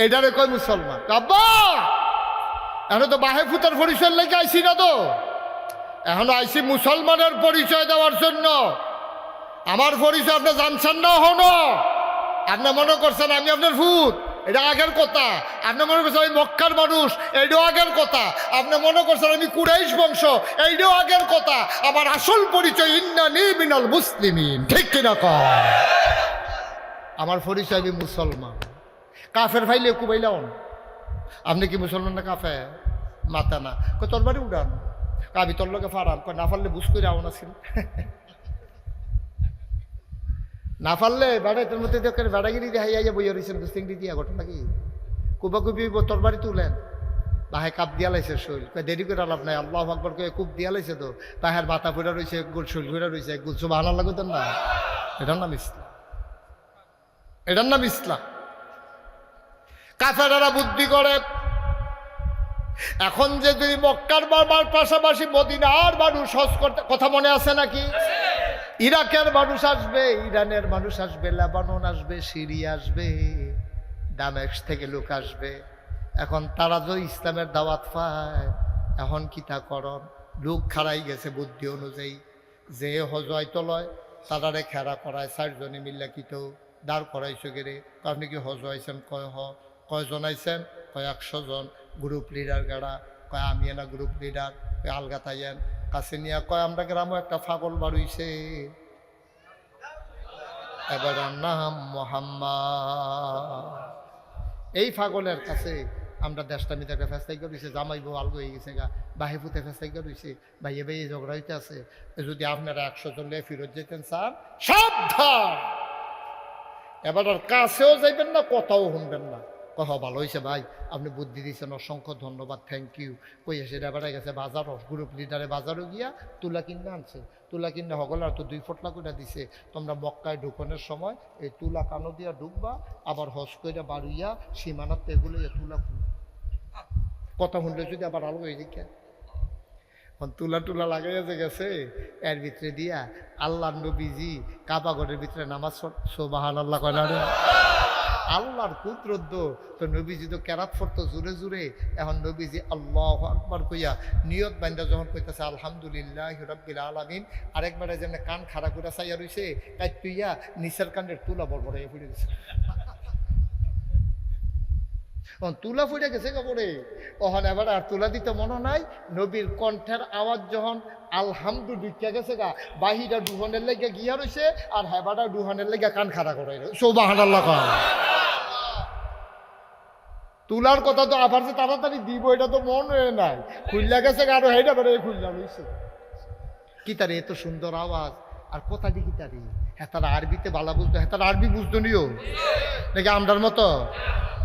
এটারে কয় মুসলমান। আব্বা এখন তো বাহে ফুটার পরিচয় লেগে আইসি না তো, এখন আইসি মুসলমানের পরিচয় দেওয়ার জন্য। আমার পরিচয় আপনি জানছেন না, হনো আপনি মনে করছেন আমি আপনার ভূত, এটা আগের কথা। আপনি মনে করছেন আমি মক্কার মানুষ, এইটাও আগের কথা। আপনি মনে করছেন আমি কুরাইশ বংশ, এইটাও আগের কথা। আমার আসল পরিচয় ইন্নানী মিনাল মুসলিমিন, ঠিক কিনা কর? আমার পরিচয় আমি মুসলমান। কাফের ভাইলে কুবাইলাম, আপনি কি মুসলমান না কাফের? মাথা না কই তোর বাড়ি উড়ান, আমি তোর লোকে ফারাম, না পারলে বুঝ করে আওয়ান আছিল। না পারলে বেড়াইতের মধ্যে বেড়াগিরি হাইয়া বইয়া রয়েছেন চিংড়ি দিয়া ঘটনা কি কুবাকুবি তোর বাড়ি তুলেন। বাহে কাপ দিয়া লাইছে শৈল, দেরি করে লাভ নাই, আল্লাহ আকবর করে কুপ দিয়া লাইছে তো তাহের মাথা ফুটা রয়েছে, গোল শৈল ফুটা রয়েছে, গোল সব আনার লাগতেন না। এটার নাম ইসলাম, এটার নাম ইসলাম। কাফেরেরা বুদ্ধি করে এখন যে দুই মক্কার বাবার পাশাপাশি মদিনার মানুষ হজ করতে, কথা মনে আছে নাকি? ইরাকের মানুষ আসবে, ইরানের মানুষ আসবে, লেবানন আসবে, সিরিয়া আসবে, দামেস্ক থেকে লোক আসবে। এখন তারা যে ইসলামের দাওয়াত পায়, এখন কি তা করন? লোক খাড়াই গেছে বুদ্ধি অনুযায়ী, যে হজয়ত লয় তারারে খেরা করায়, 4 জনে মিল্লা কিতেও দাঁড় করাইছো গেরে। আপনি কি হজ হয়েছেন? কয়জন আইছেন? 100 জন। গ্রুপ লিডার গাড়া, কয় আমি না গ্রুপ লিডার, আলগা তাইয়েন কাছে নিয়ে কয় আমরা গ্রামও একটা ফাগল বাড়ুইছে, এবার নাম মোহাম্মদ। এই ফাগলের কাছে আমরা দেশটা মিতে একটা ফেস্তাই করেছে, জামাই বউ আলগো হয়ে গেছে গা, বাহি ফুতে ফেস্তাই করেছে, ভাইয়ে ভাইয়ে ঝগড়া হইতে আছে। যদি আপনারা 100 জন লিয়ে ফিরত যেতেন স্যার, সাবধান, এবার আর কাছেও যাইবেন না, কথাও শুনবেন না। কথা ভালো হয়েছে ভাই, আপনি বুদ্ধি দিয়েছেন, অসংখ্য ধন্যবাদ, থ্যাংক ইউ। কই এসে বেড়ায় গেছে বাজারও, গ্রুপ লিডারে বাজারও গিয়া তুলা কিনে আনছে। তুলা কিনে হগল আর তো 2 ফটলা করে দিছে, তোমরা মক্কায় ঢুকনের সময় এই তুলা কানো দিয়া ঢুকবা, আবার হজ করে বাড়ুইয়া সীমানাতে এগুলো তুলা কথা শুনলে যদি আবার আলো হয়ে যায়। তুলা টুলা লাগাইয়া গেছে, এর ভিতরে দিয়া আল্লাহ নবীজি কাবাগরের ভিতরে নামাজ সুবহানাল্লাহ কয় না রে? আল্লাহর কুদরত তো নবীজি তো কেরাত পড়তো জোরে জোরে। এখন নবীজি আল্লাহু আকবার কইয়া নিয়ত বান্দা যখন কইতাছে আলহামদুলিল্লাহি রাব্বিল আলামিন, আরেকবারে যেন কান খাড়া করে চাইয়া রইছে, তাই তুইয়া নিচের কানের তুলা বড়বড়াইয়া পড়ে গেছে। তুলা ফুটে গেছে কাপড়ে, ওখানে এবার আর তুলা দিতে মনে নাই। নবীর কণ্ঠের আওয়াজ যখন আলহামদু ঢুকিয়া গেছে গা, বাহিরা ডুহনের লেগে গিয়া রয়েছে, আর হেবাটা ডুহনের লেগে কান খাড়া করে সুবহানাল্লাহ। তুলার কথা তো আবার যে তাড়াতাড়ি দিব এটা তো মনে নাই, খুললা গেছে আরো হেটা বেড়ে খুললা রয়েছে। কি তারে এত সুন্দর আওয়াজ আর কথাটি কি তারি? হ্যাঁ তারা আরবিতে বালা বুঝতো, হ্যাঁ তারা আরবি বুঝতো নিও নাকি আমরার মতো?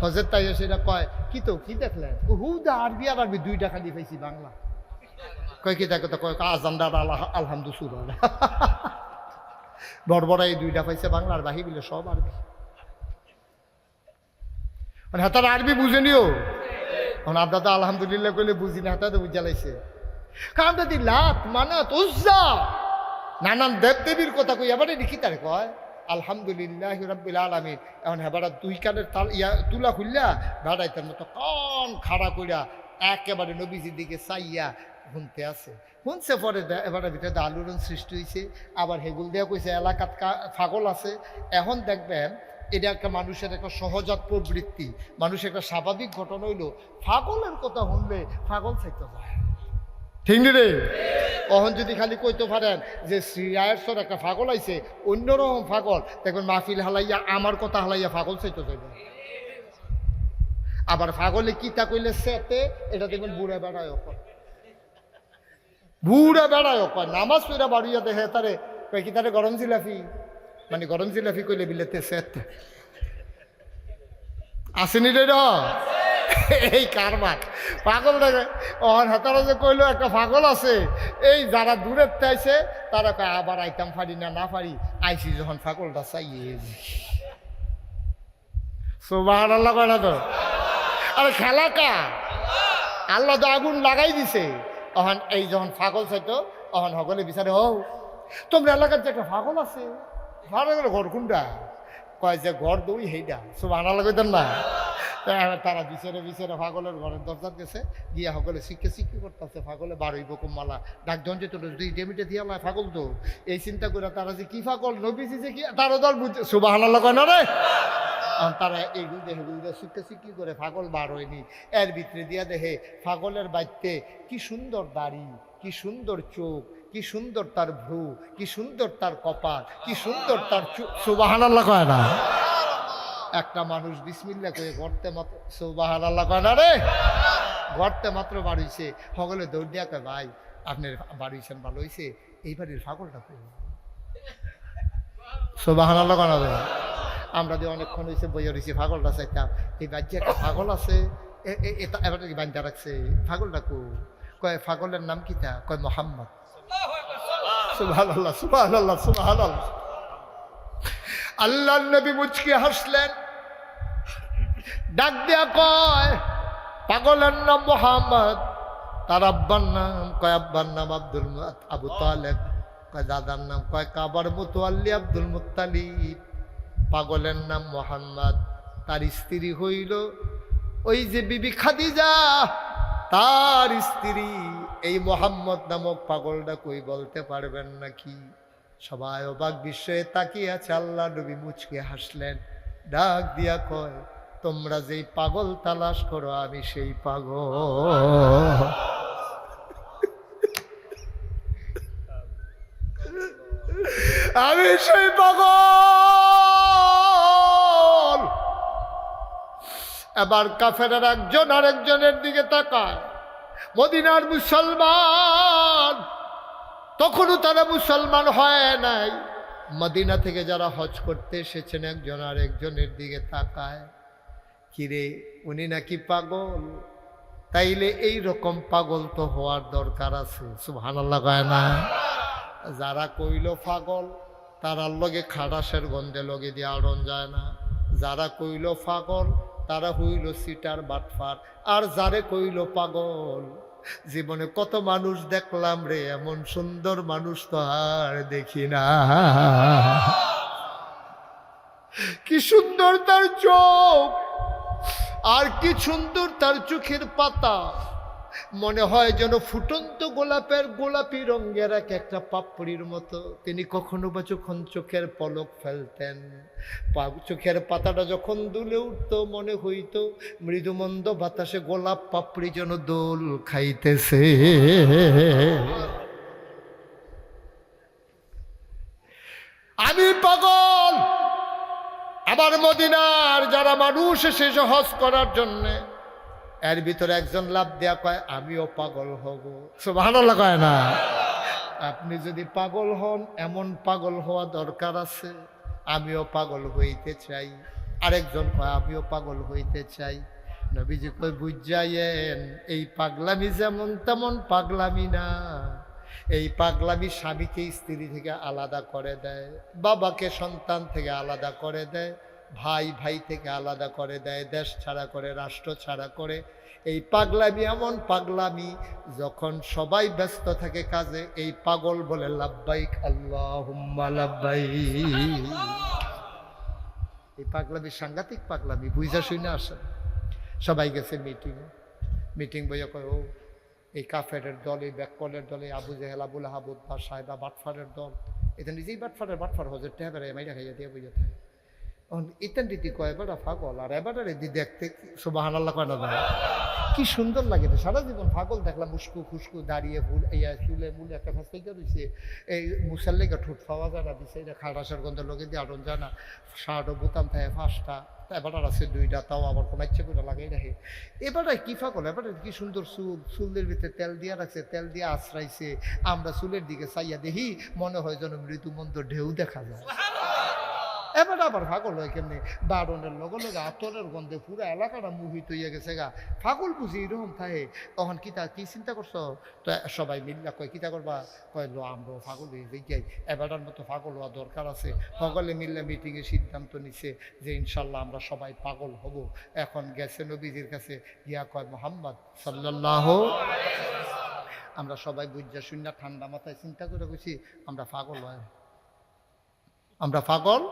হজের তাই সেটা কয় কি তো কি দেখলেন, হুদা আরবি আর আরবি 2 টাকা দিয়ে পাইছি বাংলা। কয় কি দেখো তো, কয় আজানদার আলহামদুলিল্লাহ বড় এই 2টা পাইছে বাংলা, আর বাহি বিলে সব আরবি। মানে হ্যাঁ তারা আরবি বুঝে নিও। এখন আপনার তো আলহামদুলিল্লাহ কইলে বুঝি না, হাতে তো বুঝা লাইছে। কারণ যদি লাত মানাত উজ্জা নানান দেব দেবীর কথা কই, এবারে লিখি তারে কয় আলহামদুলিল্লাহি রাব্বিল আলামিন। এখন হেবারা 2 কানের তাল তুলা খুললা বেড়াইতার মতো কান খাড়া কইরা একেবারে নবীজির দিকে চাইয়া শুনতে আছে। শুনছে পরে এবারে ভিতরে আলোড়ন সৃষ্টি হয়েছে। আবার হেগুল দেওয়া কইছে এলাকাত ফাগল আছে। এখন দেখবেন এটা একটা মানুষের একটা সহজাত প্রবৃত্তি, মানুষের একটা স্বাভাবিক ঘটনা হইলো ফাগলের কথা শুনলে ফাগল চাইতে যায়, ঠিক নি রে? কখন যদি খালি কইতে পারেন যে শ্রীরায়ের একটা ফাগল আইছে, অন্যরকম ফাগল দেখবেন মাহফিল হালাইয়া আমার কথা হালাইয়া ফাগল চাইতে যাইবে। আবার ফাগলে কিতা কইলে সেতে, এটা দেখবেন বুড়া বেড়ায় কয়, বুড়া বেড়ায় কয়, নামাজ পড়া বাড়িয়া দেখে তারে কয় কি তারে গরম জিলাফি, মানে গরম জিলাফি কইলে বিলেতে সেত আসেনি রে। এই কারবার পাগল দেখে ওর হাতারা যে কইলো একটা পাগল আছে, এই যারা দূরের চাইছে তারা কয় আবার আইতাম পারি না পারি, আইসি যখন পাগলটা চাইয়ে সুবহানাল্লাহ কয় না তো? আরে খেলা কা আল্লাহ তো আগুন লাগাই দিছে। তখন এই যখন পাগল চাইতো তখন সকলে বিচারে ও তোমরা এলাকার যে একটা পাগল আছে, পাগলের ঘর কোনটা? কয় যে ঘর দুই হেইডা সুবহানাল্লাহ কইতেন না। তারা বিচারে বিচারে পাগলের ঘরের দরজার গেছে গিয়া সকলে শিক্ষি করতেছে পাগলে বারোই বকুম মালা ডাকজন যে তোর দুই ডেমিটে দিয়া লাই পাগল তো এই চিন্তা করে তারা যে কি পাগল নবীজি যে কি তারও দল বুঝছে সুবহানাল্লাহ কয় না রে। তারা এইগুলো দেখে শিক্ষি করে পাগল বার হয়নি এর ভিতরে দিয়া দেখে পাগলের বাড়িতে কি সুন্দর দাড়ি, কি সুন্দর চোখ, কি সুন্দর তার ভ্রু, কি সুন্দর তার কপাল, কি সুন্দর তার সুবহানাল্লাহ কয় না। একটা মানুষ বিসমিল্লাহ করে গড়তে মাত্র সুবহানাল্লাহ কয় না রে, গড়তে মাত্র বাড়িছে সকলে দৌড় দিয়া কয় ভাই আপনার বাড়িছেন ভালো হয়েছে এই বাড়ির পাগলটা কই সুবহানাল্লাহ কয় না। আমরা যে অনেকক্ষণ হয়েছে বইয়া রয়েছি পাগলটা চাইতাম এই বাড়িতে একটা পাগল আছে এবার কি বান্ধা রাখছে পাগলটা কো কয় পাগলের নাম কি তা কয় মোহাম্মদ। সুবহানাল্লাহ সুবহানাল্লাহ সুবহানাল্লাহ। আল্লাহর নবী মুচকি হাসলেন, ডাক দিয়া কয় পাগলের নাম মোহাম্মদ, তার আব্বার নাম কয় আব্বার নাম আবু তালেব, কয় দাদার নাম কয় কাবার মুতাওয়াল্লি আব্দুল মুত্তালিব। পাগলের নাম মোহাম্মদ, তার স্ত্রী হইল ওই যে বিবি খাদিজা, তার স্ত্রী। এই মোহাম্মদ নামক পাগলটা কই বলতে পারবেন নাকি? সবাই অবাক বিস্ময়ে তাকিয়ে আছে। আল্লাহ নবী মুচকে হাসলেন, ডাক দিয়া কয় তোমরা যেই পাগল তালাশ করো আমি সেই পাগল। আমি সেই পাগল। এবার কাফেরের একজন আরেকজনের দিকে তাকায়। মদিনার মুসলমান, তখনও তারা মুসলমান হয় নাই। মদিনা থেকে যারা হজ করতে এসেছেন একজন আরেকজনের দিকে তাকায়, কিরে উনি নাকি পাগল, তাইলে এই রকম পাগল তো হওয়ার দরকার আছে। সুবহানাল্লাহ কয় না। যারা কইল পাগল তারার লগে খাটাসের গন্ধে লগে দিয়ে আড়ন যায় না। যারা কইল পাগল তারা হইল সিটার বাটফার। আর যারে কইল পাগল, জীবনে কত মানুষ দেখলাম রে, এমন সুন্দর মানুষ তো আর দেখি না। কি সুন্দর তার চোখ, আর কি সুন্দর তার চোখের পাতা, মনে হয় যেন ফুটন্ত গোলাপের গোলাপি রঙের একটা পাপড়ির মতো। তিনি কখনো বা যখন চোখের পলক ফেলতেন, চোখের পাতাটা যখন দুলে উঠত, মনে হইত মৃদুমন্দ বাতাসে গোলাপ পাপড়ি যেন দোল খাইতেছে। আমি পাগল। আবার মদিনার যারা মানুষ এসেছে হজ করার জন্যে, এর ভিতরে একজন লাভ দেয়া কয় আমিও পাগল হব। সুবহানাল্লাহ কয় না। আপনি যদি পাগল হন, এমন পাগল হওয়া দরকার আছে। আমিও পাগল হইতে চাই। আরেকজন কয় আমিও পাগল হইতে চাই। নবীজি কয় বুঝাইয়েন, এই পাগলামি যেমন তেমন পাগলামি না। এই পাগলামি স্বামীকে স্ত্রী থেকে আলাদা করে দেয়, বাবাকে সন্তান থেকে আলাদা করে দেয়, ভাই ভাই থেকে আলাদা করে দেয়, দেশ ছাড়া করে, রাষ্ট্র ছাড়া করে। এই পাগলামি এমন পাগলামি, যখন সবাই ব্যস্ত থাকে কাজে, এই পাগল বলে লাব্বাইক আল্লাহুম্মা লাব্বাইক। এই পাগলামি সাংঘাতিক পাগলামি, বুঝা শুনে আসে। সবাই গেছে মিটিং বইয়া কয় ও এই কাফেরের দল, এই ব্যাককলের দল, এই আবু জেহেল, আবুল আহাব, উদ্বা সাহেবা বাটফারের দল, এটা নিজেই বাটফার হজের টেহাবের মাইরা খাইয়া দিয়ে বুঝে থাকে। ইতান দিদি কয় এবারটা পাগল, আর এবারে দি দেখতে সুবহানাল্লাহ কয় না যায়। কি সুন্দর লাগে রে, সারা জীবন পাগল দেখলাম উস্কু খুস্কু দাঁড়িয়ে ভুল ইয়া চুলে মুলে একটা ফাঁসতে রয়েছে। এই মুসাল্লিকে ঠোঁট পাওয়া যায় না, দিছে এটা খাটাসের গন্ধ লোকে দিয়ে আড়ন যায় না। শার্টও বোতাম থাকে 5টা, এবার আছে 2টা, তাও আবার কোনো ইচ্ছে করে লাগাই রাখে। এবারে কি পাগল, এবারে কি সুন্দর চুলের ভিতরে তেল দিয়া রাখছে, তেল দিয়ে আশ্রাইছে। আমরা চুলের দিকে চাইয়া দেখি, মনে হয় যেন মৃদুমন্দ ঢেউ দেখা যায়। এবার আবার পাগল হয় কেমনি, বারণের লগে লগে আতরের গন্ধে পুরো এলাকাটা মোহিত হইয়া গেছে গা। পাগল বুঝি এরকম থাকে। তখন কি চিন্তা করছো? তো সবাই মিল্লা কয় কিতা করবা? কয় লো আমরাও পাগল হয়ে যাই, এবারটার মতো পাগল হওয়া দরকার আছে। সকলে মিল্লা মিটিংয়ে সিদ্ধান্ত নিছে যে ইনশাল্লাহ আমরা সবাই পাগল হব। এখন গেছে নবীজির কাছে, গিয়া কয় মুহাম্মদ সাল্লাল্লাহু, আমরা সবাই বুঝা শুননা ঠান্ডা মাথায় চিন্তা করে গেছি আমরা পাগল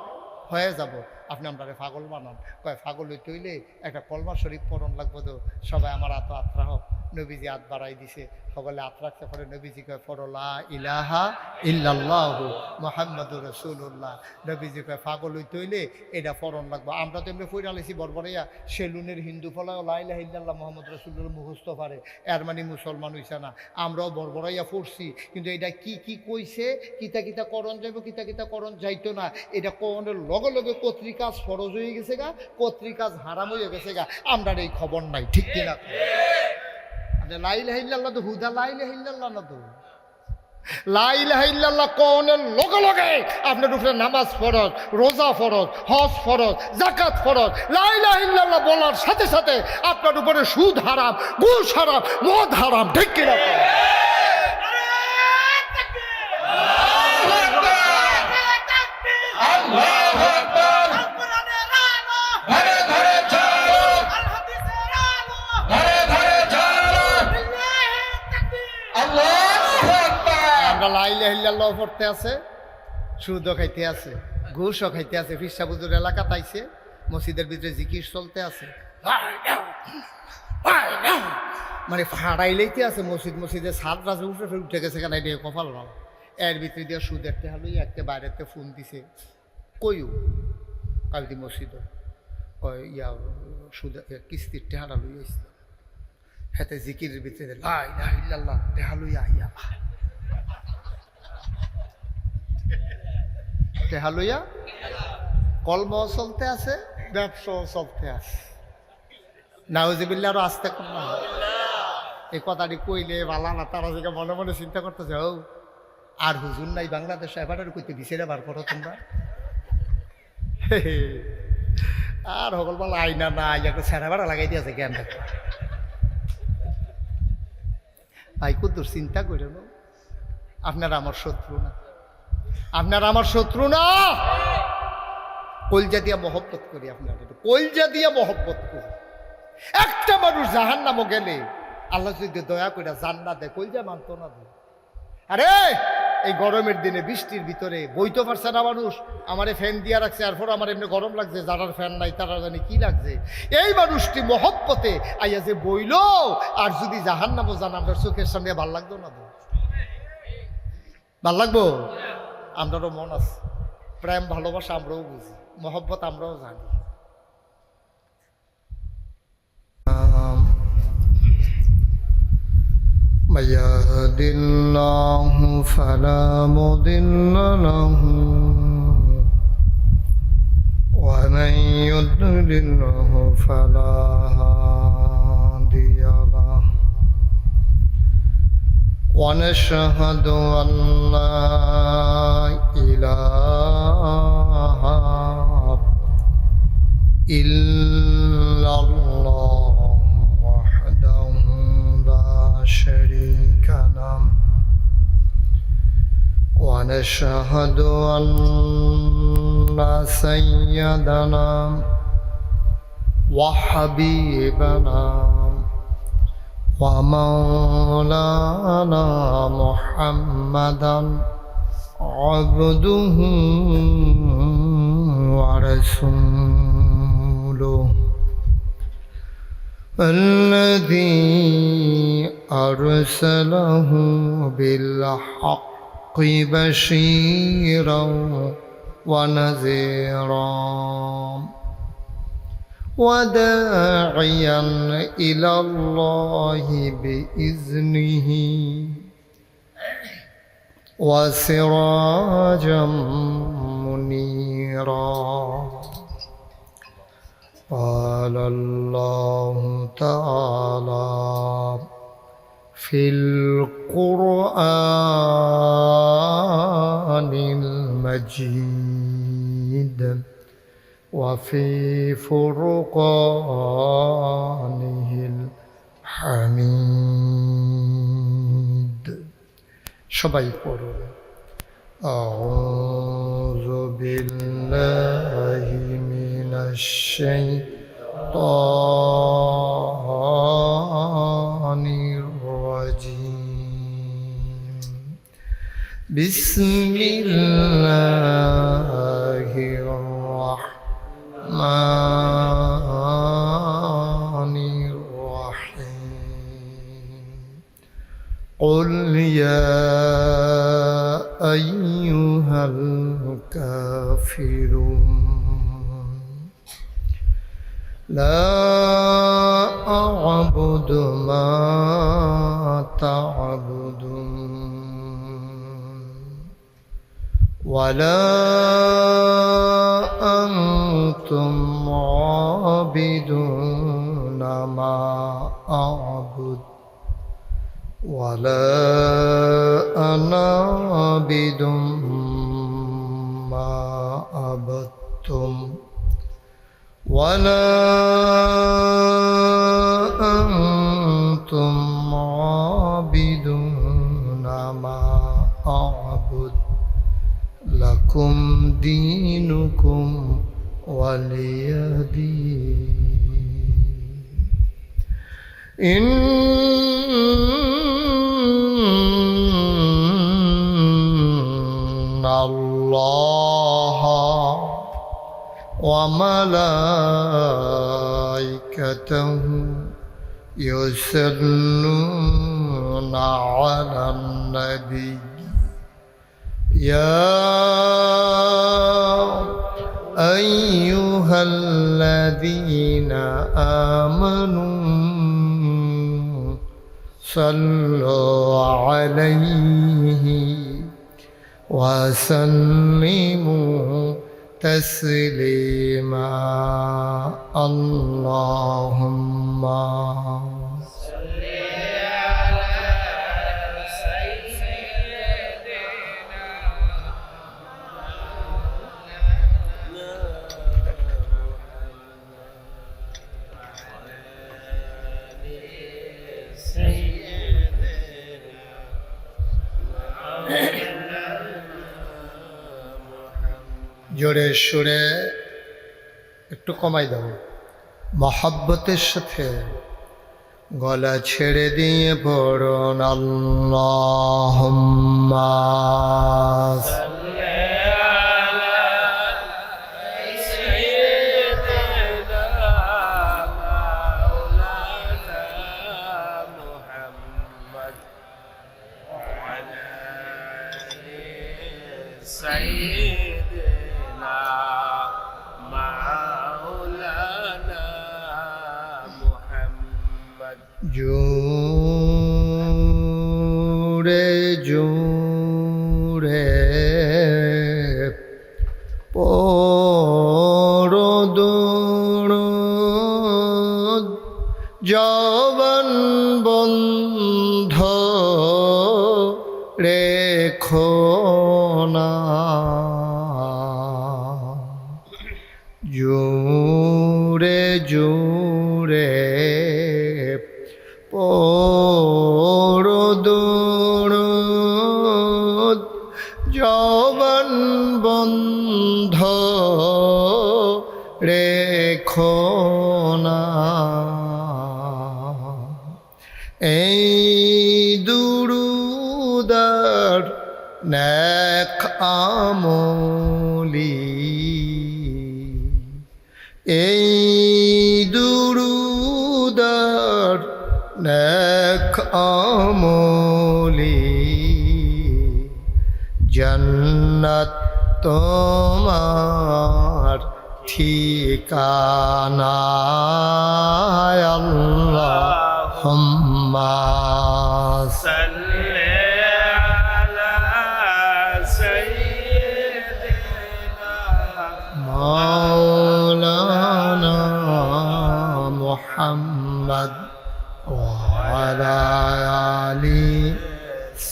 হয়ে যাব। আপনি আমরা পাগল বানান। কয় পাগল হইতে হইলে একটা কলমা শরীফ পড়ন লাগবো। তো সবাই আমার আত্রা হোক। নবীজি হাত বাড়াই দিছে, সকলে হাত রাখতে পারে। নবীজি কয় পড়ো লা ইলাহা ইল্লাল্লাহু মুহাম্মাদুর রাসূলুল্লাহ। নবীজি কয় পাগল হইতে হইলে এটা পড়ন লাগবো। আমরা তো এমনি ফইরা লাইছি বরবরাইয়া সেলুনের হিন্দু ফলাও লা ইলাহা ইল্লাল্লাহ মুহাম্মাদুর রাসূলুল্লাহ মুখস্থ পারে, এর মানে মুসলমান হইছে না। আমরাও বরবরাইয়া পড়ছি, কিন্তু এটা কি কি কইছে, কিতা কিতা করণ যাইব, কিতা কিতা করণ যাইতো না, এটা কোনের লগে লগে কর্তৃকাজ ফরজ হয়ে গেছে গা, কর্তৃকাজ হারাম হয়ে গেছে গা। আমরা এই খবর নাই, ঠিক কিনা? লা ইলাহা ইল্লাল্লাহ তো হুদা লা ইলাহা ইল্লাল্লাহ না, তো লা ইলাহা ইল্লাল্লাহ কোনের লগে লগে আপনার উপরে নামাজ ফরজ, রোজা ফরজ, হজ ফরজ, যাকাত ফরজ। লা ইলাহা ইল্লাল্লাহ বলার সাথে সাথে আপনার উপরে সুদ হারাম, ঘুষ হারাম, মদ হারাম, ঠিক কিনা? লা ইলাহা ইল্লাল্লাহ পড়তে আছে, সুদও খাইতে আছে, ঘুষও খাইতে আছে। ফিরসা বুজুর এলাকা তাইছে, মসজিদের ভিতরে জিকির চলতে আছে, মানে ফাড়াইলেইতে আছে। মসজিদে সাত রাজে উঠে গেছে, কেন এটা কপাল ভালো। এর ভিতরে দিয়ে সুদের টেহা লইয়া একটা বাইরেতে ফোন দিছে, কইও কালদি মসজিদ ইয়া সুদ কিস্তির টেহাটা লইয়া আসছিল। হাতে জিকিরের ভিতরে লা ইলাহা ইল্লাল্লাহ টেহা লইয়া আইয়া টেহা লইয়া কলমও চলতে আছে, ব্যবসাও চলতে আছে। নাউজুবিল্লাহ, আরো আসতে কর না। এই কথাটি কইলে ভালো না, তারা যে মনে মনে চিন্তা করতেছে, ও আর হুজুর নাই বাংলাদেশে, এবার কইতে বিচারে বার করো তোমরা। আর সকল বলা আইনা নাই, একটা ছেড়া ভাড়া লাগাই দিয়েছে জ্ঞান দেখো। ভাই কুদ্দুর চিন্তা করে নো, আপনারা আমার শত্রু না, আপনারা আমার শত্রু না। কলজা দিয়া মহব্বত করি, আপনারা কলজা দিয়া মহব্বত করি। একটা মানুষ জাহান্নামে গেলে আল্লাহ যদি দয়া করে জান্নাত দেয়, কলজা মানতো না। আরে এই গরমের দিনে বৃষ্টির ভিতরে বইতে পারছে না মানুষ, আমারে ফ্যান দিয়া রাখছে, এরপর আমার এমনি গরম লাগছে, যারার ফ্যান নাই তারা জানি কি লাগছে। এই মানুষটি মহব্বতে আইয়া যে বইল, আর যদি জাহান্নামে যান, আপনার চোখের সামনে ভাল লাগতো না? ভাল লাগবো? আমরারও মন আছে, প্রেম ভালোবাসা আমরাও বুঝি, মহব্বত আমরাও জানি। من يهد الله فلا مضل له ومن يضلله فلا هادي له ونشهد أن لا إله إلا الله وحده لا شريك له ونشهد أن سيدنا وحبيبنا ومولانا محمدا عبده ورسوله الذي أرسله بالحق بشيرا ونذيرا وداعيا إلى الله بإذنه وسراجا منيرا قال الله تعالى في القرآن المجيد وفي فرقانه الحميد সবাই পড়ুন أعوذ بالله من الشيطان الرجيم بسم الله الرحمن كافرون لا أعبد ما تعبدون ولا أنتم عابدون ما أعبد ولا أنا عابد ما عبدتم ولا أنتم عابدون ما أعبد لكم دينكم ولي دين إن الله وملائكته يصلون على النبي يا أيها الذين آمنوا صلوا عليه وسلموا تسليما اللهم صل على سيدنا জোরে সুরে একটু কমাই দাও মহব্বতের সাথে গলা ছেড়ে দিয়ে পড়ুন আল্লাহুম্মা জোরে জোরে পড়ো দুরূদ জবান বন্ধ রেখো না জোরে জোরে পড়ো দুরূদ জবান বন্ধ রেখো না এই দুরূদার নেক আমলি এই দুরূদার নেক আমলি জান্নাত তোমার ঠিকানা আল্লাহুম্মা সাল্লি আলা সাইয়্যিদিনা মাওলানা মুহাম্মদ وعلى آل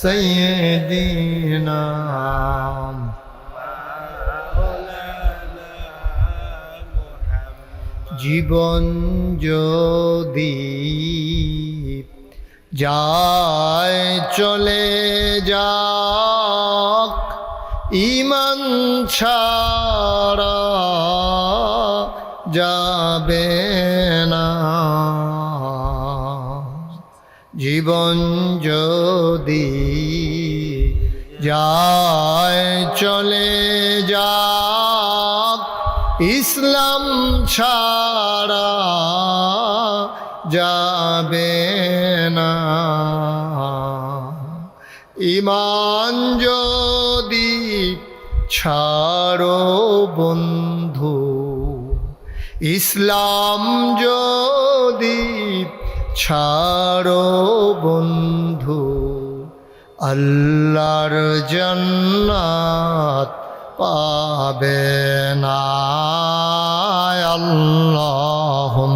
سيدنا জীবন যদি যায় চলে যাক ঈমান ছাড়া যাবে না জীবন যদি যায় চলে যাক ইসলাম ছাড়া যাবে না ঈমান যদি ছাড়ো বন্ধু, ইসলাম যদি ছাড়ো বন্ধু, আল্লাহর জান্নাত পাবে না। আল্লাহুম্মা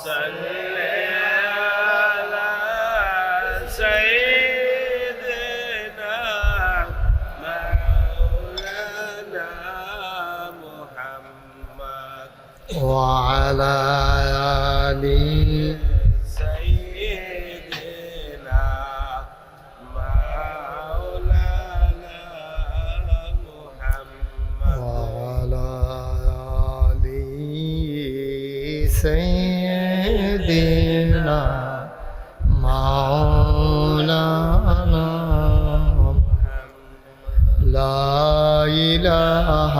সাল্লি আলা সাইয়্যিদিনা মাওলানা মুহাম্মদ ওয়া আলা আলি সাইয়্যিদিনা মাওলানা মুহাম্মদ وعلى آل سيدنا مولانا لا إله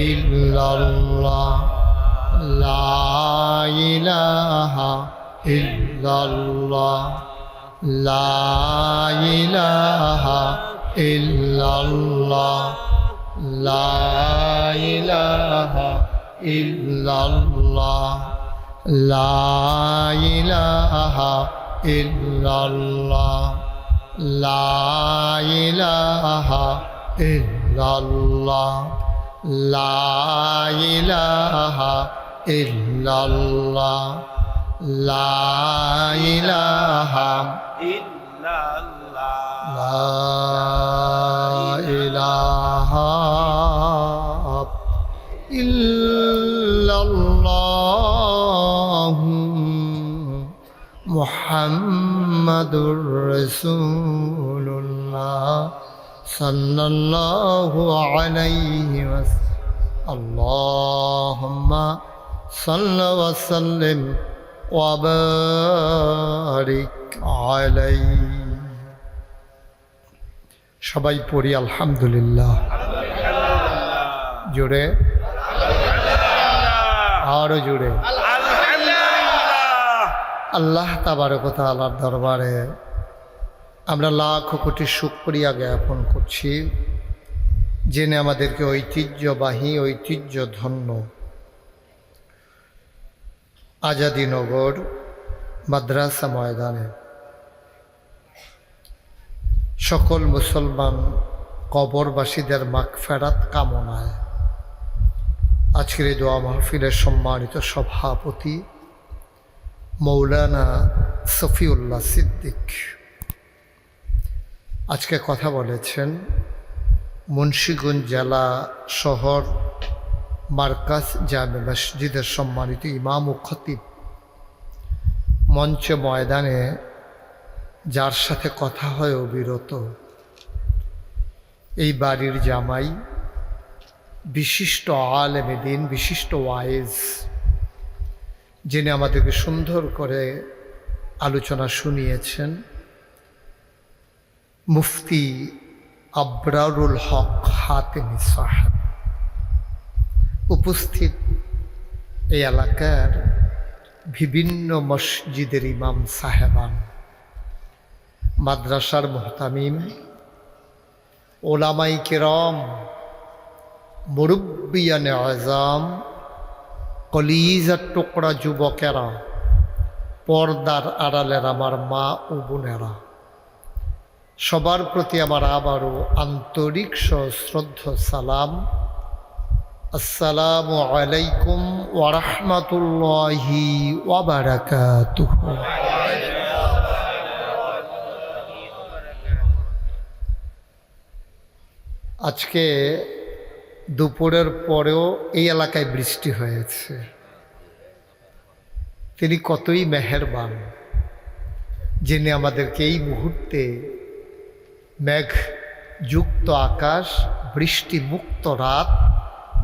إلا الله لا إله إلا الله لا إله إلا الله لا إله إلا الله لا إله إلا الله لا إله إلا الله لا إله إلا الله لا إله ইল্লাল্লাহ لا إله إلا الله محمد رسول الله صلى الله عليه وسلم اللهم صل وسلم وبارك عليه সবাই পড়ি আলহামদুলিল্লাহ জোরে আরো জোরে আল্লাহ তাবারক ওয়া তাআলার দরবারে আমরা লাখ কোটি শুকরিয়া জ্ঞাপন করছি, জেনে আমাদেরকে ঐতিহ্যবাহী ঐতিহ্যধন্য আজাদীনগর মাদ্রাসা ময়দানে সকল মুসলমান কবরবাসীদের মাগফিরাত কামনায় আজকের এই দোয়া মাহফিলের সম্মানিত সভাপতি মৌলানা সফিউল্লাহ সিদ্দিক আজকে কথা বলেছেন মুন্সিগঞ্জ জেলা শহর মার্কাজ জামে মসজিদের সম্মানিত ইমাম ও খতিব মঞ্চে ময়দানে যার সাথে কথা হয় অবিরত এই বাড়ির জামাই বিশিষ্ট আলেমে দ্বীন বিশিষ্ট ওয়াইজ, যিনি আমাদেরকে সুন্দর করে আলোচনা শুনিয়েছেন, মুফতি আবরারুল হক হাতেমি সাহেব। উপস্থিত এই এলাকার বিভিন্ন মসজিদের ইমাম সাহেবান, মাদ্রাসার মুহতামিম, ওলামাই কেরাম, মুরব্বিয়ানে আযম, কলিজার টুকরা যুবকেরা, পর্দার আড়ালের আমার মা ও বোনেরা, সবার প্রতি আমার আবারও আন্তরিক সশ্রদ্ধ সালাম। আসসালামু আলাইকুম ওয়া রাহমাতুল্লাহি ওয়া বারাকাতুহু। আজকে দুপুরের পরেও এই এলাকায় বৃষ্টি হয়েছে। তিনি কতই মেহেরবান, যিনি আমাদেরকে এই মুহূর্তে মেঘযুক্ত আকাশ, বৃষ্টি মুক্ত রাত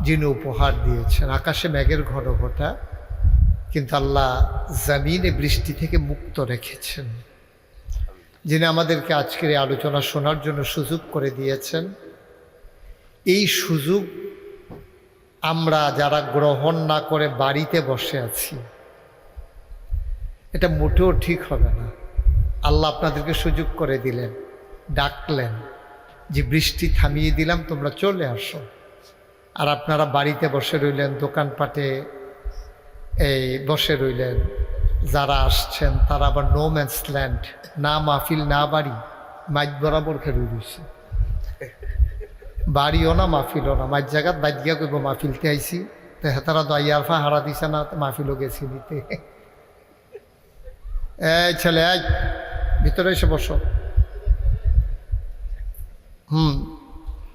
যিনি উপহার দিয়েছেন। আকাশে মেঘের ঘনঘটা, কিন্তু আল্লাহ জমিনে বৃষ্টি থেকে মুক্ত রেখেছেন। যিনি আমাদেরকে আজকের এই আলোচনা শোনার জন্য সুযোগ করে দিয়েছেন। এই সুযোগ আমরা যারা গ্রহণ না করে বাড়িতে বসে আছি, এটা মোটেও ঠিক হবে না। আল্লাহ আপনাদেরকে সুযোগ করে দিলেন, ডাকলেন, যে বৃষ্টি থামিয়ে দিলাম, তোমরা চলে আসো। আর আপনারা বাড়িতে বসে রইলেন, দোকানপাটে এই বসে রইলেন। যারা আসছেন তারা আবার নো ম্যানস ল্যান্ড, না মাহফিল না বাড়ি, মাইক বরাবর খেলে রয়েছে। বাড়িও না মাহফিলও না, মাইক জায়গাত বাইক গিয়া করবো মাহফিলতে আইসি, তো হেতারা দয়ারফা হারা দিছে না, মাহফিলও গেছি দিতে। এই ছেলে, এই ভিতরে এসে বসো।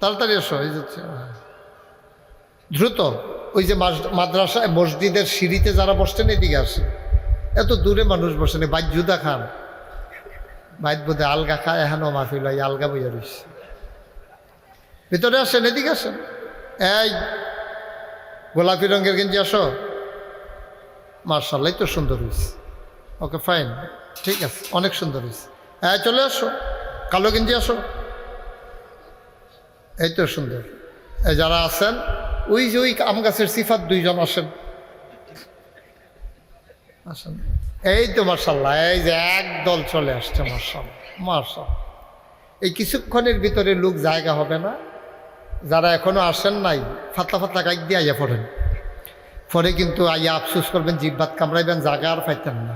তাড়াতাড়ি এসো। এই যাচ্ছে দ্রুত। ওই যে মাদ্রাসা মসজিদের সিঁড়িতে যারা বসছেন এদিকে আসে, এত দূরে মানুষ বসেন। বাইক জুদা খান, বাইক বোধে আলগা খায়, এখনও মাহফিল হয়, আলগা বইয়া রয়েছে। ভিতরে আসেন, এদিকে আসেন। এই গোলাপি রঙের গেঞ্জি আসো। মার্শাল্লাহ, তো সুন্দর হয়েছে। ওকে ফাইন, ঠিক আছে, অনেক সুন্দর হয়েছে। হ্যাঁ চলে আসো। কালো গেঞ্জি আসো। এই তো সুন্দর। এই যারা আছেন, ওই যে ওই আম গাছের সিফাত দুইজন আসেন, আসেন। এই তো মার্শাল্লাহ, এই যে একদল চলে আসছে। মার্শাল্লাহ, মার্শাল্লাহ। এই কিছুক্ষণের ভিতরে লোক জায়গা হবে না। যারা এখনো আসেন নাই, ফাতলা ফাতলা গাইক দিয়ে আইয়া পড়েন, পরে কিন্তু আইয়া আফসোস করবেন, জিব্বাত কামড়াইবেন, জায়গা আর পাইতেন না।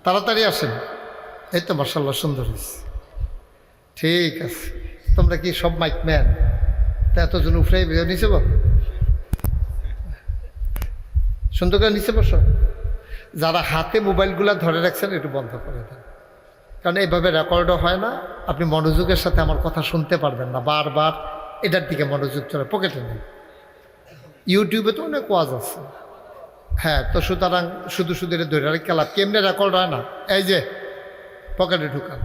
তাড়াতাড়ি আসেন। এই তো মার্শাল্লাহ, সুন্দর হয়েছে। ঠিক আছে, তোমরা কি সব মাইক ম্যান? তা এতজন উফরাই নিচে বস, সুন্দর করে নিচে বসো। যারা হাতে মোবাইলগুলো ধরে রাখছেন একটু বন্ধ করে দেন, কারণ এইভাবে রেকর্ডও হয় না। আপনি মনোযোগের সাথে আমার কথা শুনতে পারবেন না, বারবার এটার দিকে মনোযোগ চলে, পকেটে নেই। ইউটিউবে তো অনেক ওয়াজ আছে। হ্যাঁ, তো সুতরাং শুধু শুধু এটা ধরে রাখি খেলা কেমনে রেকর্ড হয় না। এই যে পকেটে ঢুকান,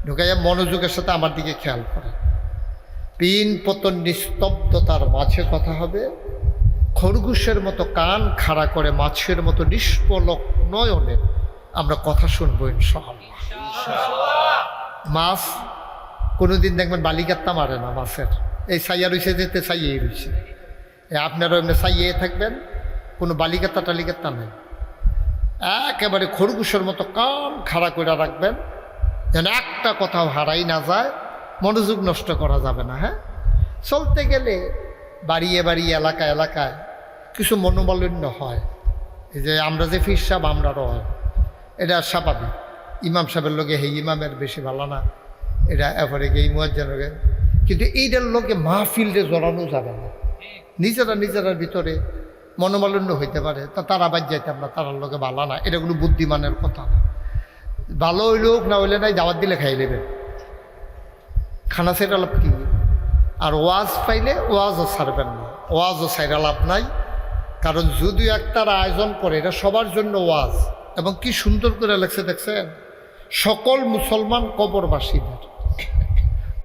ঢুকাইয়া মনোযোগের সাথে আমার দিকে খেয়াল করেন। পিন পতন নিস্তব্ধতার মাঝে কথা হবে। খরগোশের মতো কান খাড়া করে মাছের মতো নিষ্পলক নয়নে আমরা কথা শুনবো ইনশাআল্লাহ। মাছ কোনোদিন দেখবেন বালিকাত্তা মারে না মাছের। এই সাইয়া রয়েছে, যেতে সাইয়েই রয়েছে। আপনারা এমনি সাইয়ে থাকবেন, কোনো বালিকাত্তা টালিকাত্তা নেই। একেবারে খরগোশের মতো কান খাড়া করে রাখবেন, যেন একটা কথাও হারাই না যায়। মনোযোগ নষ্ট করা যাবে না। হ্যাঁ, চলতে গেলে বাড়িয়ে বাড়িয়ে এলাকায় এলাকায় কিছু মনোমালিন্য হয়। এই যে আমরা যে ফির সাহেব, আমরারও হয়, এটা স্বাভাবিক। ইমাম সাহেবের লোকে হে ইমামের বেশি ভালো না, এটা এবারে গিয়ে মুয়াজ্জিনের। কিন্তু এইটার লোকে মাহফিলে জড়ানো যাবে না। নিজেরার ভিতরে মনোমালিন্য হইতে পারে, তা তারা বাদ যাইতাম না, তারার লোকে ভালো না, এটা কোনো বুদ্ধিমানের কথা না। ভালো হইলে হোক, না হইলে নাই, দাওয়াত দিলে খাই নেবেন, খানা সেটা লাভ কি। আর ওয়াজ পাইলে ওয়াজও ছাড়বেন না, ওয়াজও ছাইরা লাভ নাই। কারণ যদিও একটার আয়োজন করে, এটা সবার জন্য ওয়াজ। এবং কি সুন্দর করে লেখছে দেখছেন, সকল মুসলমান কবরবাসীদের।